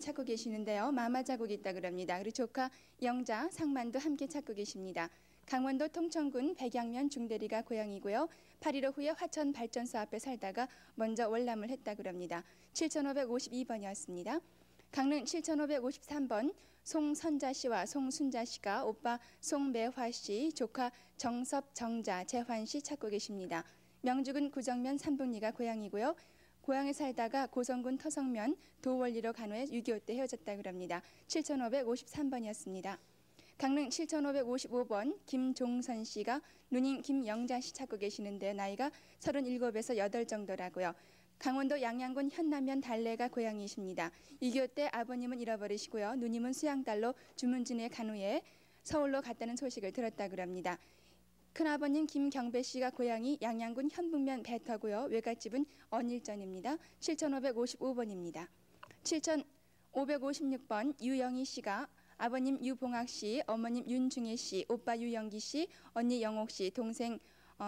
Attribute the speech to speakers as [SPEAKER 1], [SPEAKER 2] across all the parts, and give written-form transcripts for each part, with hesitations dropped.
[SPEAKER 1] 찾고 계시는데요. 마마 자국이 있다 그럽니다. 그리고 조카 영자, 상만도 함께 찾고 계십니다. 강원도 통천군 백양면 중대리가 고향이고요. 8.15 후에 화천 발전소 앞에 살다가 먼저 월남을 했다 그럽니다. 7552번이었습니다. 강릉 7553번 송선자 씨와 송순자 씨가 오빠 송매화 씨, 조카 정섭, 정자, 재환 씨 찾고 계십니다. 명주군 구정면 삼북리가 고향이고요. 고향에 살다가 고성군 터성면 도원리로 간 후에 6.25 때 헤어졌다 그럽니다. 7553번이었습니다. 강릉 7555번 김종선 씨가 누님 김영자 씨 찾고 계시는데요. 나이가 37에서 8 정도라고요. 강원도 양양군 현남면 달래가 고향이십니다. 6.25 때 아버님은 잃어버리시고요. 누님은 수양딸로 주문진에 간 후에 서울로 갔다는 소식을 들었다 그럽니다. 큰아버님 김경배 씨가 고향이 양양군 현북면 배터고요. 외갓집은 언일전입니다. 7555번입니다. 7556번 유영희 씨가 아버님 유봉학 씨, 어머님 윤중혜 씨, 오빠 유영기 씨, 언니 영옥 씨, 동생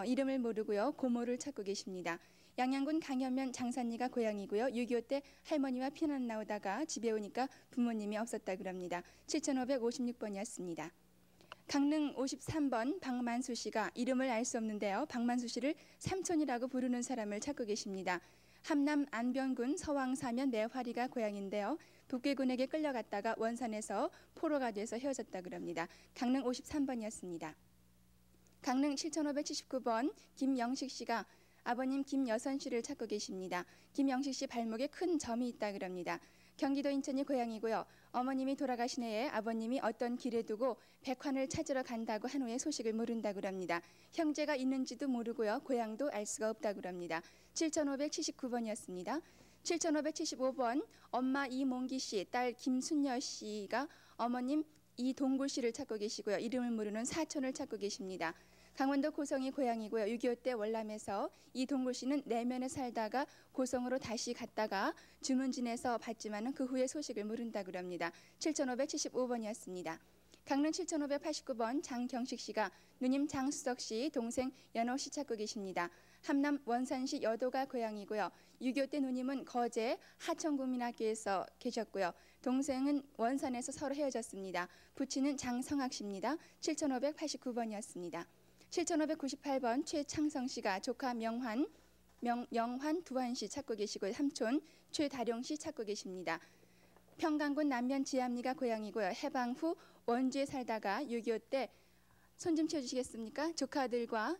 [SPEAKER 1] 이름을 모르고요. 고모를 찾고 계십니다. 양양군 강현면 장산리가 고향이고요. 6.25 때 할머니와 피난 나오다가 집에 오니까 부모님이 없었다 그럽니다. 7556번이었습니다. 강릉 53번 박만수 씨가 이름을 알 수 없는데요. 박만수 씨를 삼촌이라고 부르는 사람을 찾고 계십니다. 함남 안변군 서왕사면 매화리가 고향인데요. 북괴군에게 끌려갔다가 원산에서 포로가 돼서 헤어졌다 그럽니다. 강릉 53번이었습니다. 강릉 7579번 김영식 씨가 아버님 김여선 씨를 찾고 계십니다. 김영식 씨 발목에 큰 점이 있다 그럽니다. 경기도 인천이 고향이고요. 어머님이 돌아가신 해에 아버님이 어떤 길에 두고 백환을 찾으러 간다고 한 후에 소식을 모른다 그럽니다. 형제가 있는지도 모르고요. 고향도 알 수가 없다 그럽니다. 7579번이었습니다. 7575번 엄마 이몽기 씨, 딸 김순여 씨가 어머님 이동굴 씨를 찾고 계시고요. 이름을 모르는 사촌을 찾고 계십니다. 강원도 고성이 고향이고요. 6.25 때 월남에서 이동굴 씨는 내면에 살다가 고성으로 다시 갔다가 주문진에서 봤지만 그 후에 소식을 모른다 그럽니다. 7575번이었습니다. 강릉 7589번 장경식 씨가 누님 장수석 씨, 동생 연옥 씨 찾고 계십니다. 함남 원산시 여도가 고향이고요. 6.25 때 누님은 거제 하천국민학교에서 계셨고요. 동생은 원산에서 서로 헤어졌습니다. 부친은 장성학 씨입니다. 7589번이었습니다. 7598번 최창성 씨가 조카 영환 두한 씨 찾고 계시고 삼촌 최다룡 씨 찾고 계십니다. 평강군 남면 지암리가 고향이고요. 해방 후 원주에 살다가 6.25 때 손 좀 치워주시겠습니까? 조카들과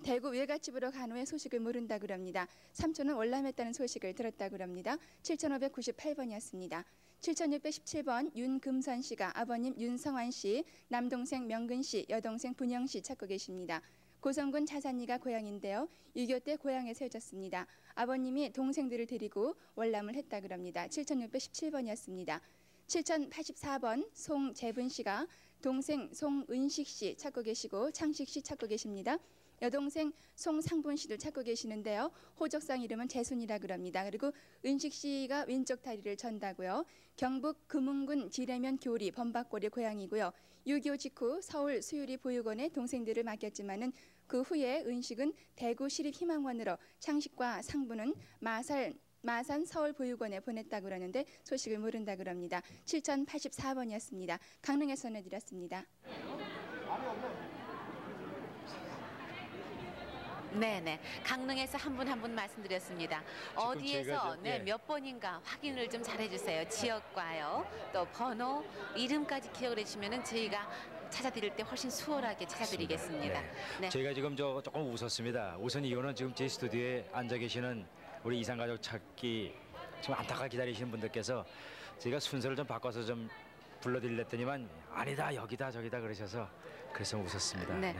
[SPEAKER 1] 대구 외갓집으로 간 후에 소식을 모른다 그럽니다. 삼촌은 월남했다는 소식을 들었다 그럽니다. 7598번이었습니다. 7617번 윤금선 씨가 아버님 윤성환 씨, 남동생 명근 씨, 여동생 분영 씨 찾고 계십니다. 고성군 자산리가 고향인데요. 6.25 때 고향에 세워졌습니다. 아버님이 동생들을 데리고 월남을 했다 그럽니다. 7617번이었습니다. 7084번 송재분 씨가 동생 송은식 씨 찾고 계시고 창식 씨 찾고 계십니다. 여동생 송상분 씨도 찾고 계시는데요. 호적상 이름은 재순이라 그럽니다. 그리고 은식 씨가 왼쪽 다리를 전다고요. 경북 금운군 지뢰면 교리 범박골이 고향이고요. 6.25 직후 서울 수유리 보육원에 동생들을 맡겼지만은 그 후에 은식은 대구 시립희망원으로 창식과 상부는 마산 서울보육원에 보냈다고 그러는데 소식을 모른다 그럽니다. 7084번이었습니다. 강릉에서 내드렸습니다.
[SPEAKER 2] 네네. 강릉에서 한 분 한 분 말씀드렸습니다. 어디에서 몇 번인가 확인을 좀 잘해주세요. 지역과요. 또 번호, 이름까지 기억을 해주시면 저희가 찾아드릴 때 훨씬 수월하게 찾아드리겠습니다.
[SPEAKER 3] 네.
[SPEAKER 2] 네.
[SPEAKER 3] 저희가 지금 조금 웃었습니다. 우선 이유는 지금 제 스튜디오에 앉아 계시는 우리 이산가족 찾기 지금 안타깝게 기다리시는 분들께서 저희가 순서를 좀 바꿔서 좀 불러드리랬더니만 아니다 여기다 저기다 그러셔서 그래서 웃었습니다.
[SPEAKER 2] 네.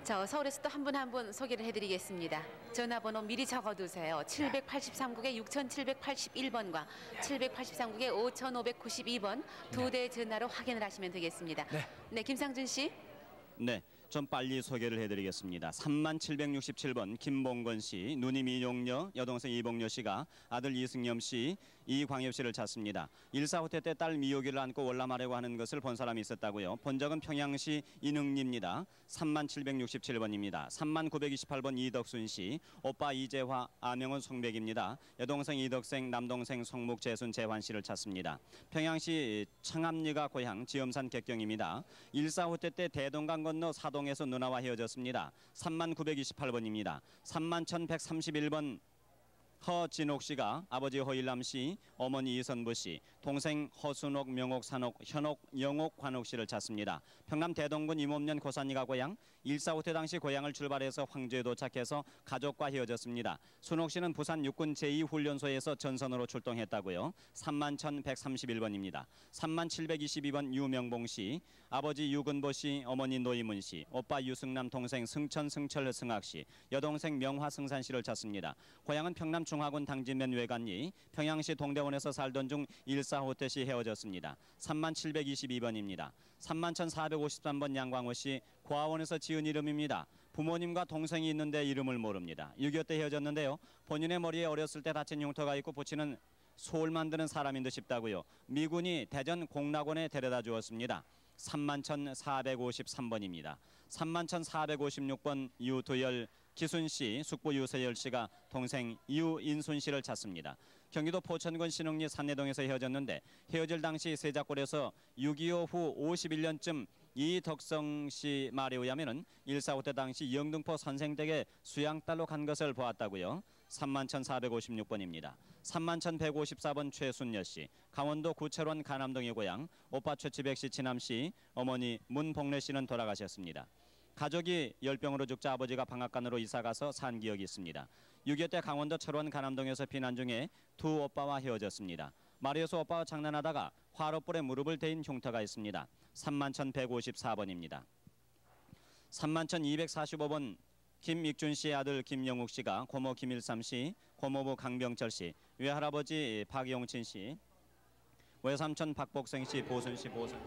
[SPEAKER 2] 저 서울에서 또 한 분 한 분 소개를 해드리겠습니다. 전화번호 미리 적어두세요. 783국에 6781번과 783국에 5592번 두 대 전화로 확인을 하시면 되겠습니다. 네, 김상준 씨.
[SPEAKER 4] 네, 좀 빨리 소개를 해드리겠습니다. 3767번 김봉건 씨, 누님 이용녀, 여동생 이봉녀 씨가 아들 이승염 씨, 이광엽 씨를 찾습니다. 일사후퇴 때 딸 미호기를 안고 월남하려고 하는 것을 본 사람이 있었다고요. 본 적은 평양시 인흥리입니다. 3767번입니다. 3928번 이덕순 씨, 오빠 이재화, 아명은 송백입니다. 여동생 이덕생, 남동생 송묵, 재순, 재환 씨를 찾습니다. 평양시 청암리가 고향 지엄산 객경입니다. 일사후퇴 때 대동강 건너 사동에서 누나와 헤어졌습니다. 3928번입니다. 31,131번 허진옥 씨가 아버지 허일남 씨, 어머니 이선부 씨, 동생 허순옥, 명옥, 산옥, 현옥, 영옥, 관옥 씨를 찾습니다. 평남 대동군 임업면 고산리가 고향, 일사후퇴 당시 고향을 출발해서 황주에 도착해서 가족과 헤어졌습니다. 순옥 씨는 부산 육군 제2훈련소에서 전선으로 출동했다고요. 31,131번입니다. 3722번 유명봉 씨, 아버지 유근보 씨, 어머니 노이문 씨, 오빠 유승남, 동생 승천, 승철, 승학 씨, 여동생 명화, 승산 씨를 찾습니다. 고향은 평남 중화군 당진면 외관리, 평양시 동대원에서 살던 중 일사후퇴 시 헤어졌습니다. 3722번입니다. 31,453번 양광호 씨, 고아원에서 지은 이름입니다. 부모님과 동생이 있는데 이름을 모릅니다. 6.25 때 헤어졌는데요. 본인의 머리에 어렸을 때 다친 흉터가 있고 부치는 소를 만드는 사람인 듯 싶다고요. 미군이 대전 공락원에 데려다 주었습니다. 31,453번입니다. 31,456번 유도열, 기순 씨, 숙부 유세열 씨가 동생 유인순 씨를 찾습니다. 경기도 포천군 신흥리 산내동에서 헤어졌는데 헤어질 당시 세자골에서 6.25 후 51년쯤 이덕성 씨 말에 의하면은 일사후퇴 당시 영등포 선생댁에 수양딸로 간 것을 보았다고요. 31,456번입니다. 31,154번 최순여 씨, 강원도 구철원 가남동의 고향, 오빠 최치백 씨, 친남 씨, 어머니 문복래 씨는 돌아가셨습니다. 가족이 열병으로 죽자 아버지가 방앗간으로 이사가서 산 기억이 있습니다. 6.25 때 강원도 철원 가남동에서 피난 중에 두 오빠와 헤어졌습니다. 마리오스 오빠와 장난하다가 화롯불에 무릎을 대인 흉터가 있습니다. 31,154번입니다. 31,245번 김익준 씨의 아들 김영욱 씨가 고모 김일삼 씨, 고모부 강병철 씨, 외할아버지 박용친 씨, 외삼촌 박복생 씨, 보순 씨, 보순.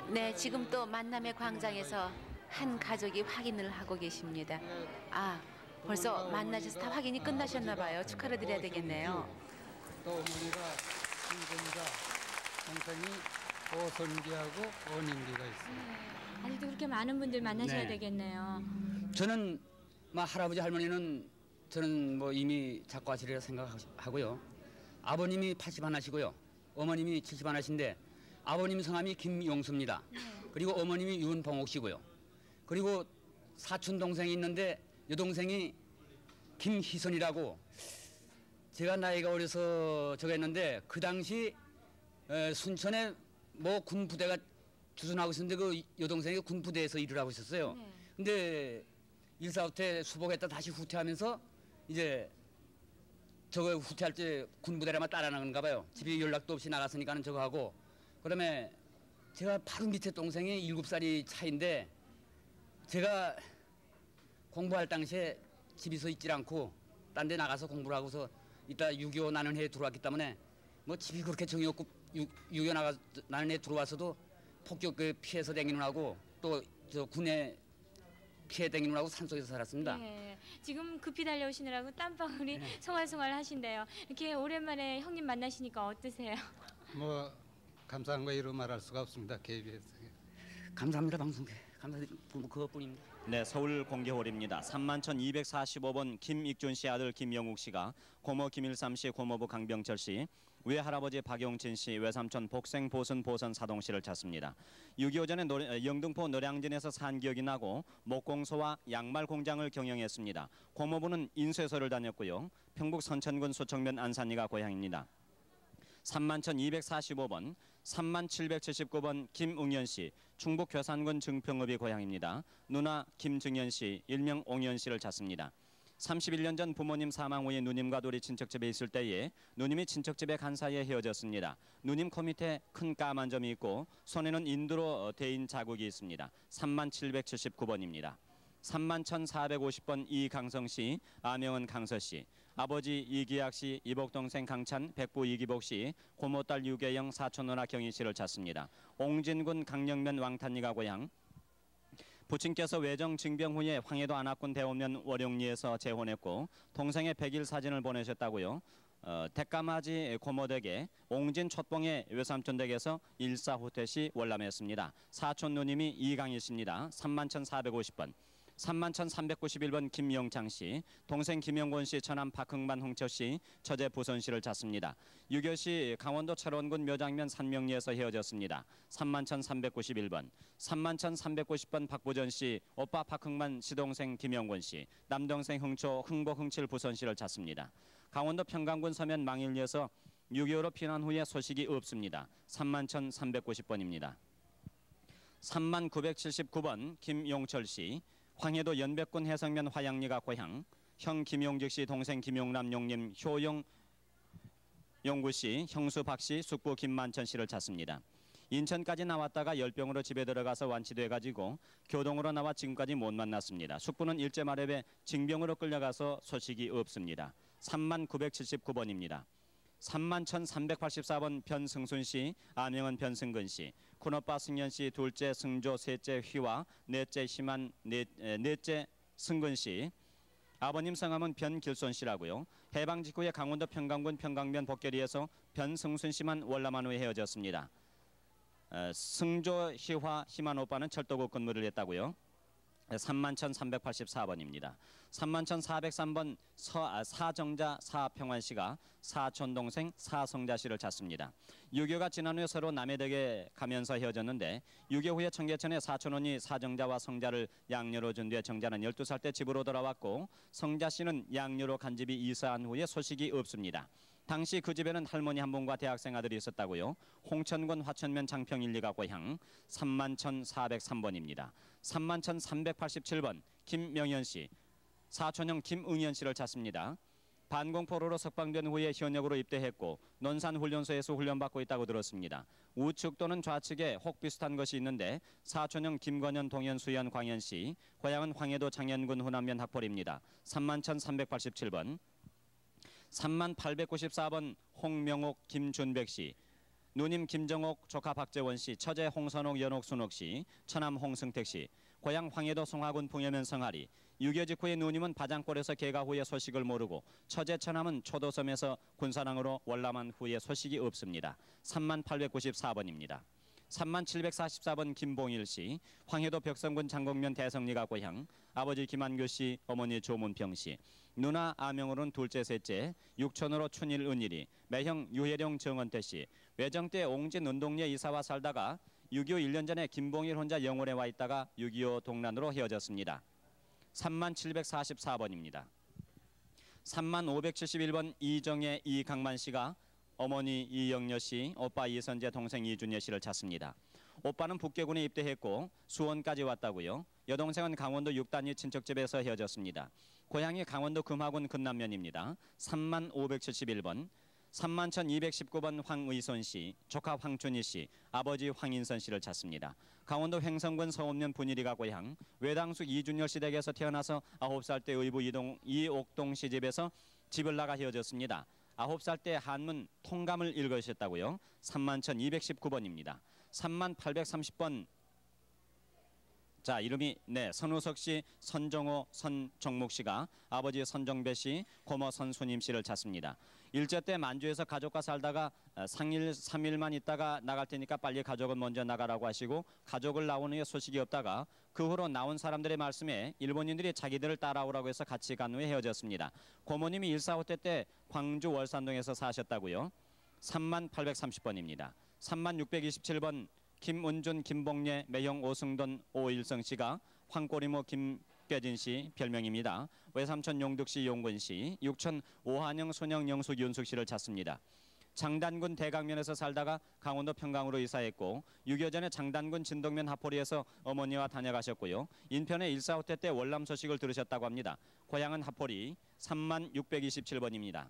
[SPEAKER 2] 네, 지금 또 만남의 광장에서 한 가족이 확인을 하고 계십니다. 아, 벌써 만나셔서 다 확인이 끝나셨나 봐요. 축하를 드려야 되겠네요.
[SPEAKER 5] 또 어머니가 이분자, 동생이 오선기하고 원인기가 있습니다.
[SPEAKER 6] 아직도 그렇게 많은 분들 만나셔야
[SPEAKER 7] 네.
[SPEAKER 6] 되겠네요.
[SPEAKER 7] 저는 할아버지 할머니는 저는 이미 작고하시리라 생각하고요. 아버님이 80하시고요. 어머님이 70하신데 아버님 성함이 김용수입니다. 그리고 어머님이 윤봉옥 씨고요. 그리고 사촌 동생이 있는데 여동생이 김희선이라고, 제가 나이가 어려서 저거 했는데 그 당시 순천에 군 부대가 주둔하고 있었는데 그 여동생이 군 부대에서 일을 하고 있었어요. 근데 일사후퇴 수복했다 다시 후퇴하면서 이제 저거 후퇴할 때 군 부대라만 따라나는가 봐요. 집에 연락도 없이 나갔으니까는 저거 하고, 그다음에 제가 바로 밑에 동생이 7살이 차인데 제가 공부할 당시에 집에서 있질 않고 딴 데 나가서 공부를 하고서 이따 6.25 나는 해 들어왔기 때문에 집이 그렇게 정이 없고 6.25 나는 해 들어와서도 폭격 피해서 댕기느라고 또 저 군에 피해 댕기느라고 산속에서 살았습니다.
[SPEAKER 6] 네, 지금 급히 달려오시느라고 땀방울이 송알송알 하신대요. 이렇게 오랜만에 형님 만나시니까 어떠세요?
[SPEAKER 5] 감사한 거 이루 말할 수가 없습니다. KBS.
[SPEAKER 7] 감사합니다. 방송에 감사드리고 그것뿐입니다.
[SPEAKER 4] 네, 서울 공개홀입니다. 31,245번 김익준 씨 아들 김영욱 씨가 고모 김일삼 씨, 고모부 강병철 씨, 외할아버지 박용진 씨, 외삼촌 복생, 보순, 보선, 사동 씨를 찾습니다. 6.25 전에 영등포 노량진에서 산 기억이 나고 목공소와 양말 공장을 경영했습니다. 고모부는 인쇄소를 다녔고요. 평북 선천군 소청면 안산리가 고향입니다. 31,245번, 3779번 김웅현 씨, 충북 괴산군 증평읍이 고향입니다. 누나 김증현 씨, 일명 옹현 씨를 찾습니다. 31년 전 부모님 사망 후에 누님과 둘이 친척집에 있을 때에 누님이 친척집에 간 사이에 헤어졌습니다. 누님 코 밑에 큰 까만 점이 있고 손에는 인두로 대인 자국이 있습니다. 3779번입니다. 31,450번 이강성 씨, 아명은 강서 씨, 아버지 이기학 씨, 이복동생 강찬, 백부 이기복 씨, 고모딸 유계영, 사촌 누나 경희 씨를 찾습니다. 옹진군 강령면 왕탄리가 고향, 부친께서 외정 징병 후에 황해도 안압군 대원면 월용리에서 재혼했고 동생의 백일 사진을 보내셨다고요. 대까마지 고모댁에 옹진 촛봉의 외삼촌 댁에서 일사후퇴시 월남했습니다. 사촌 누님이 이강일 씨입니다. 31,450번. 31,391번 김영창 씨, 동생 김영권 씨, 처남 박흥만 홍철 씨, 처제 부선 씨를 찾습니다. 유교 씨 강원도 철원군 묘장면 산명리에서 헤어졌습니다. 31,391번. 31,390번 박보전 씨, 오빠 박흥만 시동생 김영권 씨, 남동생 흥초 흥복 흥칠 부선 씨를 찾습니다. 강원도 평강군 서면 망일리에서 6.25로 피난 후에 소식이 없습니다. 31,390번입니다. 3979번 김용철 씨, 황해도 연백군 해성면 화양리가 고향, 형 김용직 씨, 동생 김용남 용님, 효용 용구 씨, 형수 박 씨, 숙부 김만천 씨를 찾습니다. 인천까지 나왔다가 열병으로 집에 들어가서 완치돼가지고 교동으로 나와 지금까지 못 만났습니다. 숙부는 일제 말에 징병으로 끌려가서 소식이 없습니다. 3979번입니다. 31,384번 변승순 씨, 아명은 변승근 씨, 큰오빠 승현 씨, 둘째 승조, 셋째 휘와, 넷째 희만, 넷째 승근 씨. 아버님 성함은 변길손 씨라고요. 해방 직후에 강원도 평강군 평강면 복결리에서 변승순 씨만 월남한 후에 헤어졌습니다. 승조, 희화, 희만 오빠는 철도국 근무를 했다고요. 31,384번입니다. 31,403번 사정자 사평환 씨가 사촌 동생 사성자 씨를 찾습니다. 6.25가 지난 후에 서로 남의 댁에 가면서 헤어졌는데 6.25 후에 청계천에 사촌원이 사정자와 성자를 양녀로 준 뒤에 정자는 12살 때 집으로 돌아왔고 성자 씨는 양녀로 간 집이 이사한 후에 소식이 없습니다. 당시 그 집에는 할머니 한 분과 대학생 아들이 있었다고요. 홍천군 화천면 장평 1리가 고향. 31,403번입니다. 31,387번 김명현 씨, 사촌형 김응현 씨를 찾습니다. 반공포로로 석방된 후에 현역으로 입대했고 논산훈련소에서 훈련받고 있다고 들었습니다. 우측 또는 좌측에 혹 비슷한 것이 있는데 사촌형 김건현, 동현, 수현, 광현 씨, 고향은 황해도 장현군 후남면 학벌입니다. 31,387번. 31,894번 홍명옥, 김준백 씨, 누님 김정옥, 조카 박재원 씨, 처제 홍선옥, 연옥, 순옥 씨, 처남 홍승택 씨, 고향 황해도 송하군 풍여면 성하리. 6.25 직후에 누님은 바장골에서 개가 후에 소식을 모르고 처제 처남은 초도섬에서 군사랑으로 월남한 후에 소식이 없습니다. 31,894번입니다. 31,744번 김봉일 씨, 황해도 벽성군 장곡면 대성리가 고향, 아버지 김한교 씨, 어머니 조문평 씨, 누나 아명으로는 둘째 셋째, 육촌으로 춘일 은일이, 매형 유혜령 정원태 씨, 외정 때 옹진 운동리에 이사와 살다가 6.25 1년 전에 김봉일 혼자 영월에 와 있다가 6.25 동란으로 헤어졌습니다. 31,744번입니다. 31,571번 이정혜 이강만 씨가 어머니 이영녀 씨, 오빠 이선재, 동생 이준여 씨를 찾습니다. 오빠는 북계군에 입대했고 수원까지 왔다고요. 여동생은 강원도 6단위 친척집에서 헤어졌습니다. 고향이 강원도 금화군 금남면입니다. 31,571번. 31,219번 황의손 씨, 조카 황춘희 씨, 아버지 황인선 씨를 찾습니다. 강원도 횡성군 서원면 분일이가 고향, 외당숙 이준열 씨 댁에서 태어나서 9살 때 의부 이옥동 씨 집에서 집을 나가 헤어졌습니다. 9살 때 한문 통감을 읽으셨다고요. 31,219번입니다. 31,830번. 자, 이름이 선우석 씨, 선정호, 선정목 씨가 아버지 선정배 씨, 고모 선수님 씨를 찾습니다. 일제 때 만주에서 가족과 살다가 상일 3일만 있다가 나갈 테니까 빨리 가족은 먼저 나가라고 하시고 가족을 나온 후에 소식이 없다가 그 후로 나온 사람들의 말씀에 일본인들이 자기들을 따라오라고 해서 같이 간 후에 헤어졌습니다. 고모님이 1.4호 때 광주 월산동에서 사셨다고요. 31,830번입니다. 31,627번 김은준, 김봉례, 매형 오승돈, 오일성 씨가 황꼬리모 김깨진 씨 별명입니다. 외삼촌 용득 씨, 용근 씨, 육촌 오한영, 손영, 영숙, 윤숙 씨를 찾습니다. 장단군 대강면에서 살다가 강원도 평강으로 이사했고 6.25 전에 장단군 진동면 하포리에서 어머니와 다녀가셨고요. 인편에 1.4호 때 월남 소식을 들으셨다고 합니다. 고향은 하포리. 31,627번입니다.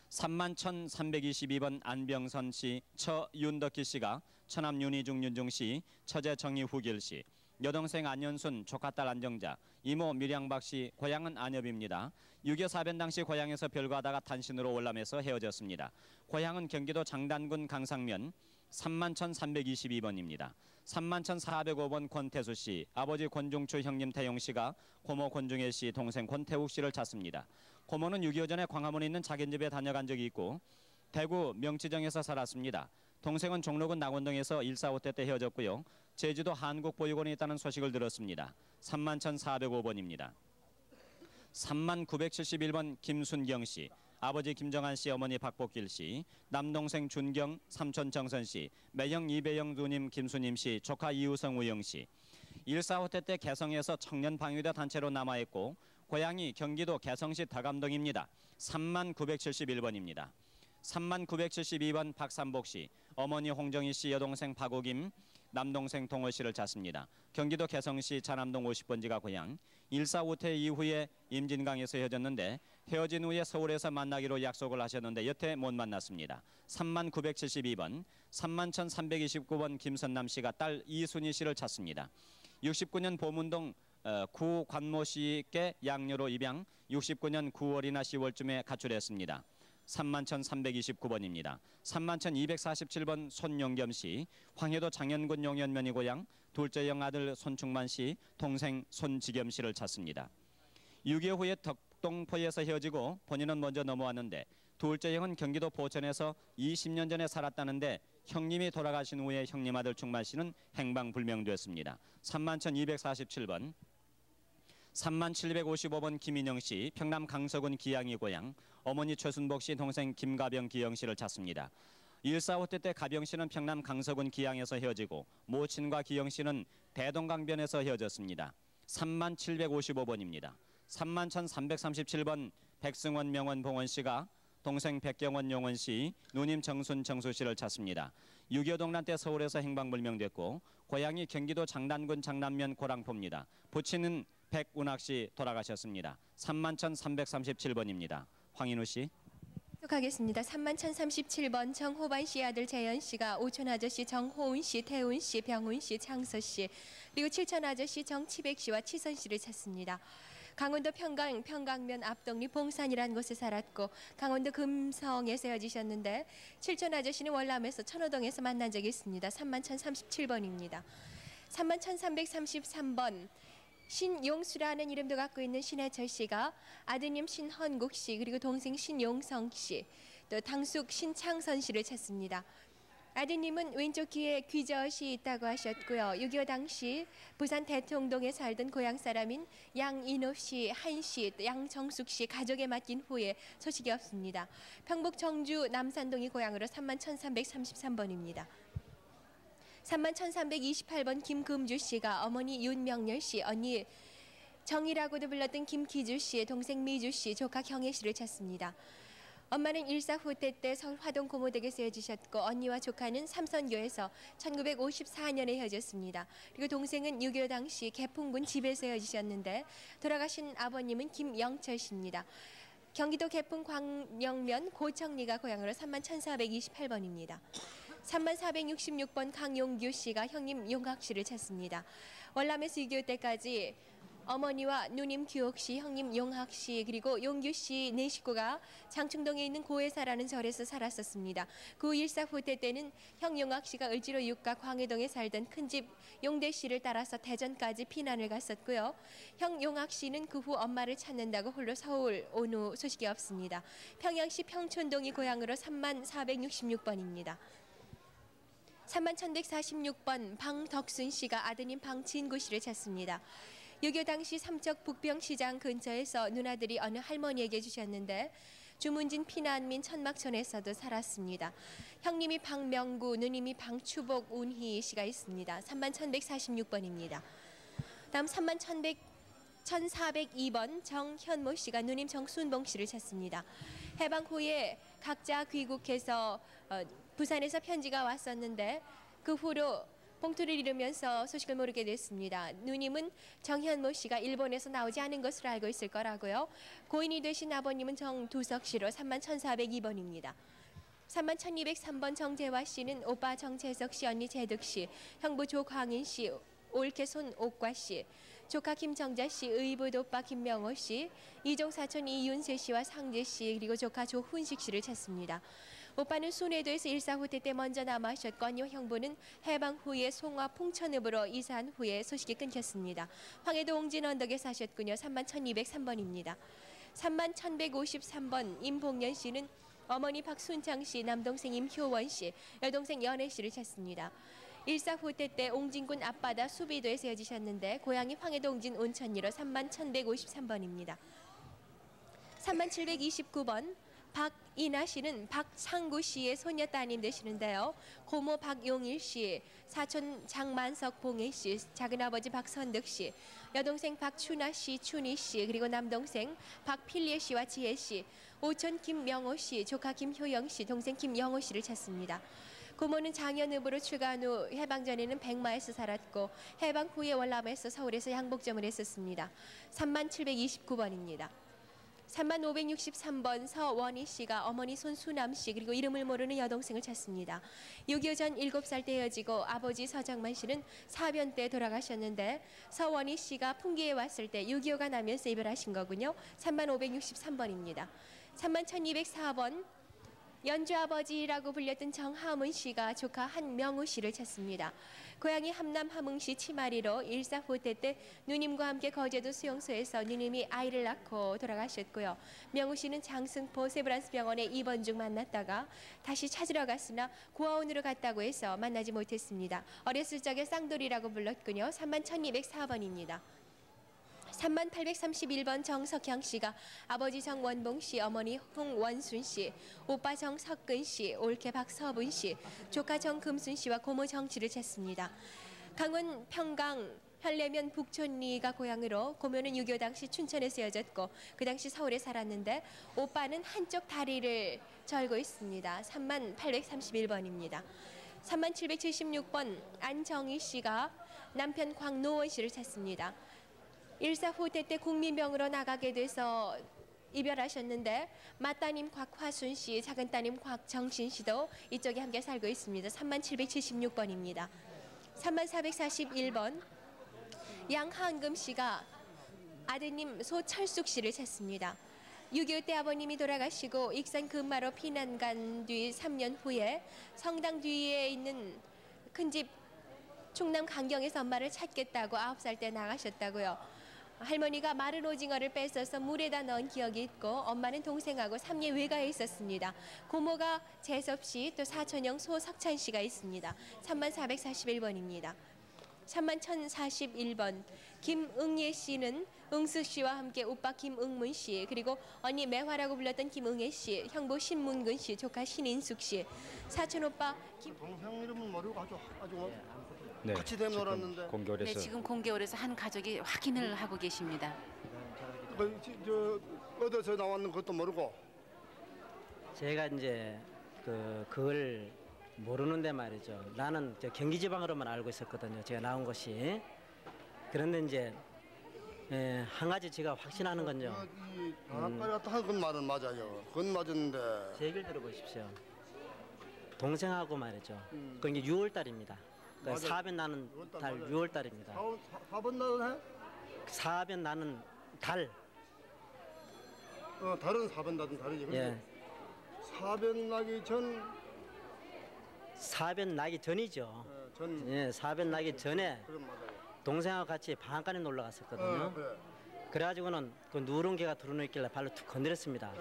[SPEAKER 4] 31,322번 안병선 씨, 처 윤덕희 씨가 처남 윤희중, 윤중 씨, 처제 정희후길 씨, 여동생 안연순, 조카딸 안정자, 이모 밀양박 씨, 고향은 안엽입니다. 6.25 사변 당시 고향에서 별거하다가 단신으로 월남해서 헤어졌습니다. 고향은 경기도 장단군 강상면. 31,322번입니다. 31,405번 권태수 씨, 아버지 권중추 형님 태용 씨가 고모 권중혜 씨, 동생 권태욱 씨를 찾습니다. 고모는 6.25 전에 광화문에 있는 자기 집에 다녀간 적이 있고 대구 명치정에서 살았습니다. 동생은 종로군 낙원동에서 1.4.5태 때 헤어졌고요. 제주도 한국보육원에 있다는 소식을 들었습니다. 31,405번입니다. 3971번 김순경 씨, 아버지 김정한 씨, 어머니 박복길 씨, 남동생 준경, 삼촌 정선 씨, 매형 이배영 누님 김수님 씨, 조카 이우성 우영 씨. 1.4.5태 때 개성에서 청년 방위대 단체로 남아있고 고향이 경기도 개성시 다감동입니다. 3971번입니다. 3972번 박삼복 씨, 어머니 홍정희 씨, 여동생 박우김, 남동생 동호 씨를 찾습니다. 경기도 개성시 자남동 50번지가 고향. 1.4.5태 이후에 임진강에서 헤어졌는데 헤어진 후에 서울에서 만나기로 약속을 하셨는데 여태 못 만났습니다. 3972번, 31,329번 김선남 씨가 딸 이순희 씨를 찾습니다. 69년 보문동 구 관모 씨께 양녀로 입양, 69년 9월이나 10월쯤에 가출했습니다. 31,329번입니다. 31,247번 손용겸 씨, 황해도 장현군 용현면이 고향, 둘째 형 아들 손충만 씨, 동생 손지겸 씨를 찾습니다. 6.25 후에 덕동포에서 헤어지고 본인은 먼저 넘어왔는데 둘째 형은 경기도 보천에서 20년 전에 살았다는데 형님이 돌아가신 후에 형님 아들 충만 씨는 행방불명됐습니다. 31,247번. 3755번 김인영 씨, 평남 강서군 기양이 고향, 어머니 최순복 씨, 동생 김가병 기영 씨를 찾습니다. 1.4.5태 때 가병 씨는 평남 강서군 기양에서 헤어지고 모친과 기영 씨는 대동강변에서 헤어졌습니다. 3755번입니다. 31,337번 백승원 명원 봉원 씨가 동생 백경원 용원 씨, 누님 정순 정수 씨를 찾습니다. 6.25 동란 때 서울에서 행방불명됐고 고향이 경기도 장단군 장남면 고랑포입니다. 부친은 백운학 씨 돌아가셨습니다. 31,337번입니다. 황인우 씨.
[SPEAKER 8] 하겠습니다. 31,037번 정호반 씨 아들 재현 씨가 오촌 아저씨 정호운 씨, 태운 씨, 병운 씨, 창서 씨, 그리고 칠천 아저씨 정치백 씨와 치선 씨를 찾습니다. 강원도 평강면 앞동리 봉산이라는 곳에 살았고 강원도 금성에서 헤어지셨는데 칠천 아저씨는 월남에서 천호동에서 만난 적이 있습니다. 31,037번입니다. 31,333번 신용수라는 이름도 갖고 있는 신해철 씨가 아드님 신헌국 씨 그리고 동생 신용성 씨 또 당숙 신창선 씨를 찾습니다. 아드님은 왼쪽 귀에 귀젓이 있다고 하셨고요. 6.25 당시 부산 대통동에 살던 고향 사람인 양인호 씨, 한 씨, 양정숙 씨 가족에 맡긴 후에 소식이 없습니다. 평북 정주 남산동이 고향으로 31,333번입니다. 31,328번 김금주 씨가 어머니 윤명렬 씨, 언니 정이라고도 불렀던 김기주 씨, 동생 미주 씨, 조카 경혜 씨를 찾습니다. 엄마는 1.4.5태 때 서울 화동 고모댁에서 헤어지셨고 언니와 조카는 삼선교에서 1954년에 헤어졌습니다. 그리고 동생은 6.25 당시 개풍군 집에서 헤어지셨는데 돌아가신 아버님은 김영철 씨입니다. 경기도 개풍 광명면 고청리가 고향으로 31,428번입니다. 3466번 강용규 씨가 형님 용학 씨를 찾습니다. 월남에서 6.25 때까지 어머니와 누님 규옥 씨, 형님 용학 씨, 그리고 용규 씨 네 식구가 장충동에 있는 고해사라는 절에서 살았었습니다. 그 1.4.5태 때는 형 용학 씨가 을지로 육가 광해동에 살던 큰집 용대 씨를 따라서 대전까지 피난을 갔었고요. 형 용학 씨는 그 후 엄마를 찾는다고 홀로 서울 온 후 소식이 없습니다. 평양시 평촌동이 고향으로 3466번입니다. 31,146번 방덕순 씨가 아드님 방진구 씨를 찾습니다. 6.25 당시 삼척 북병시장 근처에서 누나들이 어느 할머니에게 주셨는데 주문진 피난민 천막촌에서도 살았습니다. 형님이 방명구, 누님이 방추복 운희 씨가 있습니다. 31,146번입니다. 다음 1402번 정현모 씨가 누님 정순봉 씨를 찾습니다. 해방 후에 각자 귀국해서 부산에서 편지가 왔었는데 그 후로 봉투를 잃으면서 소식을 모르게 됐습니다. 누님은 정현모 씨가 일본에서 나오지 않은 것으로 알고 있을 거라고요. 고인이 되신 아버님은 정두석 씨로 31,402번입니다. 31,203번 정재화 씨는 오빠 정재석 씨, 언니 재득 씨, 형부 조광인 씨, 올케 손옥과 씨, 조카 김정자 씨, 의붓 오빠 김명호 씨, 이종 사촌 이윤세 씨와 상재 씨, 그리고 조카 조훈식 씨를 찾습니다. 오빠는 순회도에서 일사후퇴 때 먼저 남아하셨고 언니와 형부는 해방 후에 송화 풍천읍으로 이사한 후에 소식이 끊겼습니다. 황해도 옹진 언덕에 사셨군요. 31,203번입니다. 31,153번 임봉년 씨는 어머니 박순창 씨, 남동생 임효원 씨, 여동생 연애 씨를 찾습니다. 일사후퇴 때 옹진군 앞바다 수비도에 세워지셨는데 고향이 황해도 옹진 온천리로 31,153번입니다. 3729번 박이나 씨는 박상구 씨의 손녀 따님 되시는데요. 고모 박용일 씨, 사촌 장만석 봉혜 씨, 작은아버지 박선득 씨, 여동생 박춘아 씨, 춘희 씨, 그리고 남동생 박필리에 씨와 지혜 씨, 오촌 김명호 씨, 조카 김효영 씨, 동생 김영호 씨를 찾습니다. 고모는 장현읍으로 출가한 후 해방 전에는 백마에서 살았고 해방 후에 월남에서 서울에서 양복점을 했었습니다. 3729번입니다. 3563번 서원희 씨가 어머니 손수남 씨 그리고 이름을 모르는 여동생을 찾습니다. 6.25 전 7살 때 헤어지고 아버지 서정만 씨는 사변 때 돌아가셨는데 서원희 씨가 풍기에 왔을 때 6.25가 나면서 이별하신 거군요. 3563번입니다. 31,204번 연주 아버지라고 불렸던 정하문 씨가 조카 한명우 씨를 찾습니다. 고향이 함남 함흥시 치마리로 일사후퇴 때 누님과 함께 거제도 수용소에서 누님이 아이를 낳고 돌아가셨고요. 명우 씨는 장승포 세브란스 병원에 입원 중 만났다가 다시 찾으러 갔으나 고아원으로 갔다고 해서 만나지 못했습니다. 어렸을 적에 쌍돌이라고 불렀군요. 31,204번입니다. 3831번 정석향 씨가 아버지 정원봉 씨, 어머니 홍원순 씨, 오빠 정석근 씨, 올케 박서분 씨, 조카 정금순 씨와 고모 정치를 찾습니다. 강원 평강 현례면 북촌리가 고향으로 고모는 6.25 당시 춘천에 세워졌고 그 당시 서울에 살았는데 오빠는 한쪽 다리를 절고 있습니다. 3831번입니다. 3776번 안정희 씨가 남편 광노원 씨를 찾습니다. 일사후퇴 때 국민병으로 나가게 돼서 이별하셨는데 맏따님 곽화순 씨, 작은따님 곽정신 씨도 이쪽에 함께 살고 있습니다. 3776번입니다. 3441번 양한금 씨가 아드님 소철숙 씨를 찾습니다. 6.25 때 아버님이 돌아가시고 익산 금마로 피난 간 뒤 3년 후에 성당 뒤에 있는 큰 집 충남 강경에서 엄마를 찾겠다고 9살 때 나가셨다고요. 할머니가 마른 오징어를 뺏어서 물에다 넣은 기억이 있고 엄마는 동생하고 삼리 외가에 있었습니다. 고모가 재섭 씨, 또 사촌형 소석찬 씨가 있습니다. 3441번입니다. 31,041번 김응예 씨는 응수 씨와 함께 오빠 김응문 씨, 그리고 언니 매화라고 불렀던 김응예 씨, 형부 신문근 씨, 조카 신인숙 씨, 사촌 오빠
[SPEAKER 9] 동생 이름은 모르고 아주
[SPEAKER 3] 네,
[SPEAKER 9] 같이 대면 놀았는데.
[SPEAKER 3] 공개월에서
[SPEAKER 2] 네, 지금 공개월에서 한 가족이 확인을 하고 계십니다.
[SPEAKER 9] 어디서 나왔는 것도 모르고.
[SPEAKER 10] 제가 이제 그걸 모르는데 말이죠. 나는 경기 지방으로만 알고 있었거든요. 제가 나온 것이. 그런데 이제 한 가지 제가 확신하는 건요.
[SPEAKER 9] 이 방앗간에 갔다 한 건 말은 맞아요. 그건 맞았는데.
[SPEAKER 10] 제 얘기를 들어보십시오. 동생하고 말이죠. 그건 이게 6월 달입니다. 그러니까 사변 나는 달 6월 달입니다.
[SPEAKER 9] 사변 나는 해?
[SPEAKER 10] 사변 나는 달.
[SPEAKER 9] 달은 사변 나든 달이지.
[SPEAKER 10] 예.
[SPEAKER 9] 사변 나기 전.
[SPEAKER 10] 사변 나기 전이죠.
[SPEAKER 9] 전.
[SPEAKER 10] 예, 사변 나기 전에
[SPEAKER 9] 그건 맞아요.
[SPEAKER 10] 동생하고 같이 방앗간에 놀러 갔었거든요.
[SPEAKER 9] 그래.
[SPEAKER 10] 그래가지고는 그 누런 개가 들어놓 있길래 발로 툭 건드렸습니다.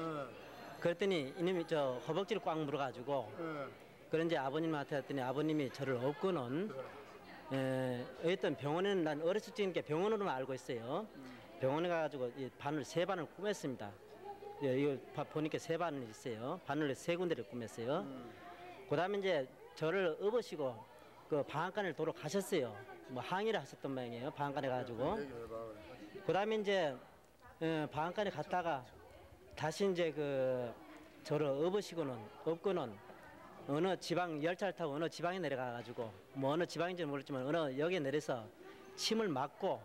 [SPEAKER 10] 그랬더니 이놈이 저 허벅지를 꽉 물어가지고. 그런지 아버님한테 했더니 아버님이 저를 업고는 어떤 병원에는 난 어렸을 적이니까 병원으로만 알고 있어요. 병원에 가가지고 이 바늘 3바늘 꾸몄습니다. 이거 보니까 3바늘이 있어요. 바늘 3군데를 꾸몄어요. 그다음에 이제 저를 업으시고 그 방앗간을 도로 가셨어요. 뭐 항의를 하셨던 모양이에요. 방앗간에 가지고. 그다음에 이제 방앗간에 갔다가 다시 이제 그 저를 업고는 어느 지방 열차를 타고 어느 지방에 내려가가지고 뭐 어느 지방인지는 모르지만 어느 역에 내려서 침을 맞고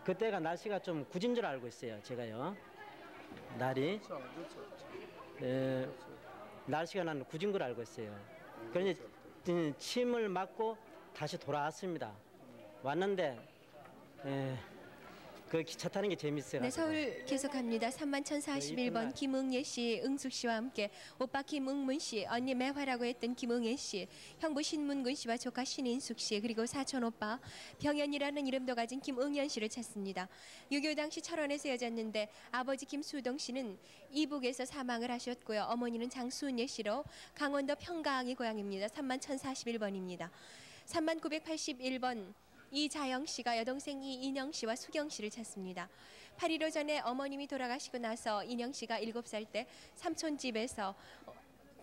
[SPEAKER 10] 그때가 날씨가 좀 굳은 줄 알고 있어요. 제가요. 날이 날씨가 난 굳은 걸 알고 있어요. 그래서 침을 맞고 다시 돌아왔습니다. 왔는데 그 기차 타는 게 재밌어요.
[SPEAKER 8] 네, 서울 계속합니다. 31,041번 김응예 씨, 응숙 씨와 함께 오빠 김응문 씨, 언니 매화라고 했던 김응예 씨, 형부 신문근 씨와 조카 신인숙 씨, 그리고 사촌 오빠 병현이라는 이름도 가진 김응연 씨를 찾습니다. 6.25 당시 철원에서 헤어졌는데 아버지 김수동 씨는 이북에서 사망을 하셨고요. 어머니는 장수은예 씨로 강원도 평강이 고향입니다. 31,041번입니다. 3981번 이자영 씨가 여동생 이인영 씨와 수경 씨를 찾습니다. 8.15 전에 어머님이 돌아가시고 나서 인영 씨가 7살 때 삼촌 집에서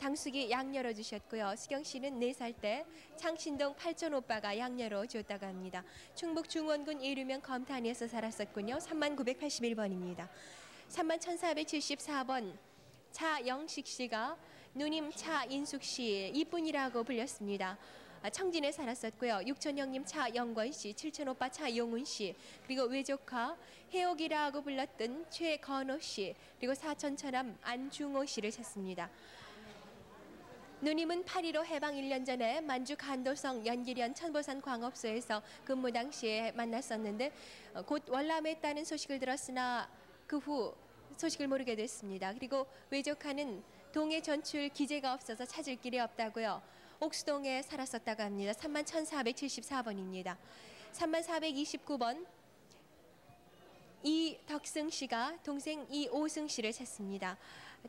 [SPEAKER 8] 당숙이 양녀로 주셨고요. 수경 씨는 4살 때 창신동 팔촌 오빠가 양녀로 줬다고 합니다. 충북 중원군 이르면 검탄리에서 살았었군요. 3981번입니다. 31,474번 차영식 씨가 누님 차인숙 씨 이쁜이라고 불렸습니다. 청진에 살았었고요. 육촌 형님 차영권 씨, 칠촌 오빠 차용훈 씨, 그리고 외조카 해옥이라고 불렀던 최건호 씨, 그리고 사촌 처남 안중호 씨를 찾습니다. 누님은 8.15 해방 1년 전에 만주 간도성 연기련 천보산 광업소에서 근무 당시에 만났었는데 곧 월남했다는 소식을 들었으나 그 후 소식을 모르게 됐습니다. 그리고 외조카는 동해 전출 기재가 없어서 찾을 길이 없다고요. 옥수동에 살았었다고 합니다. 31,474번입니다. 31,429번 이덕승 씨가 동생 이오승 씨를 찾습니다.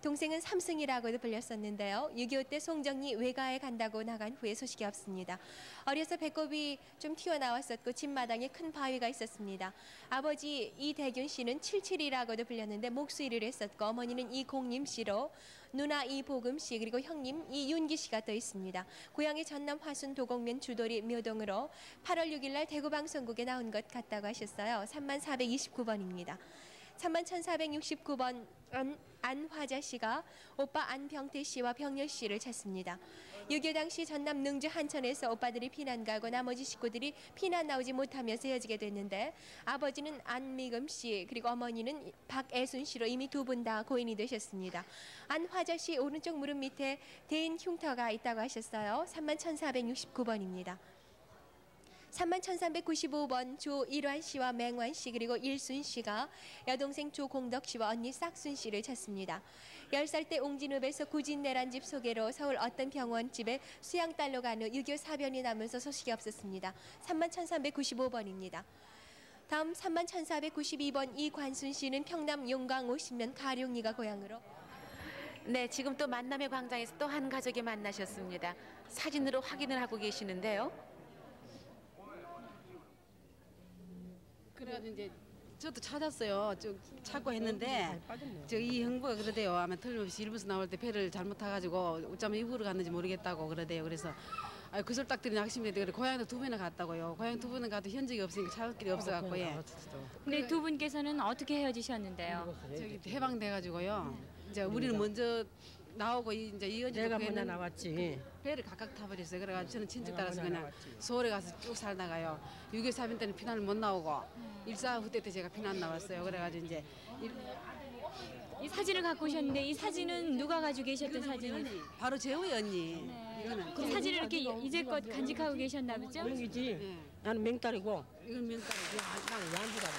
[SPEAKER 8] 동생은 삼승이라고도 불렸었는데요. 6.25 때 송정리 외가에 간다고 나간 후에 소식이 없습니다. 어려서 배꼽이 좀 튀어나왔었고 집마당에 큰 바위가 있었습니다. 아버지 이대균 씨는 77이라고도 불렸는데 목수일을 했었고 어머니는 이공림 씨로 누나 이보금 씨 그리고 형님 이윤기 씨가 또 있습니다. 고향이 전남 화순 도곡면 주도리 묘동으로 8월 6일 날 대구방송국에 나온 것 같다고 하셨어요. 31,429번입니다. 31,469번 안화자 씨가 오빠 안병태 씨와 병렬 씨를 찾습니다. 6.25 당시 전남 능주 한천에서 오빠들이 피난 가고 나머지 식구들이 피난 나오지 못하면서 헤어지게 됐는데 아버지는 안미금 씨 그리고 어머니는 박애순 씨로 이미 두 분 다 고인이 되셨습니다. 안화자 씨 오른쪽 무릎 밑에 대인 흉터가 있다고 하셨어요. 31,469번입니다. 31,395번 조일환 씨와 맹환 씨 그리고 일순 씨가 여동생 조공덕 씨와 언니 싹순 씨를 찾습니다. 10살 때 옹진읍에서 구진내란 집 소개로 서울 어떤 병원집에 수양딸로 간 후 6.25 사변이 나면서 소식이 없었습니다. 31,395번입니다. 다음 31,492번 이관순 씨는 평남 용강 50면 가룡리가 고향으로
[SPEAKER 2] 네, 지금 또 만남의 광장에서 또 한 가족이 만나셨습니다. 사진으로 확인을 하고 계시는데요.
[SPEAKER 11] 그래가지고 이제 저도 찾았어요. 쭉 찾고 했는데 저 이 형부가 그러대요. 아마 틀림없이 일부서 나올 때 배를 잘못 타가지고 어쩌면 이부로 갔는지 모르겠다고 그러대요. 그래서 그 솔딱들이 낙심이 돼. 고향도 2번이나 갔다고요. 고향 2번은 가도 현직이 없으니까 찾을 길이 없어갖고 예.
[SPEAKER 6] 근데 두 분께서는 어떻게 헤어지셨는데요?
[SPEAKER 11] 저기 해방돼가지고요. 이제 우리는 먼저 나오고 이제 이은지
[SPEAKER 12] 내가 먼저 나왔지.
[SPEAKER 11] 배를 각각 타버렸어요. 그래가지고 저는 친척 따라서 그냥 서울에 가서 쭉 살다가요. 6.25 사변 때는 피난을 못 나오고 1.4 후때 때 제가 피난 나왔어요. 그래가지고 이제
[SPEAKER 6] 이 사진을 갖고 오셨는데 이 사진은 누가 가지고 계셨던 사진이?
[SPEAKER 11] 바로 재호의 언니.
[SPEAKER 6] 네.
[SPEAKER 11] 이거는
[SPEAKER 6] 그 사진을 이렇게 이제껏 간직하고 계셨나 보죠?
[SPEAKER 12] 명이지.
[SPEAKER 11] 네.
[SPEAKER 12] 나는 명딸이고.
[SPEAKER 11] 이건 명딸이고.
[SPEAKER 12] 나는 양주라고.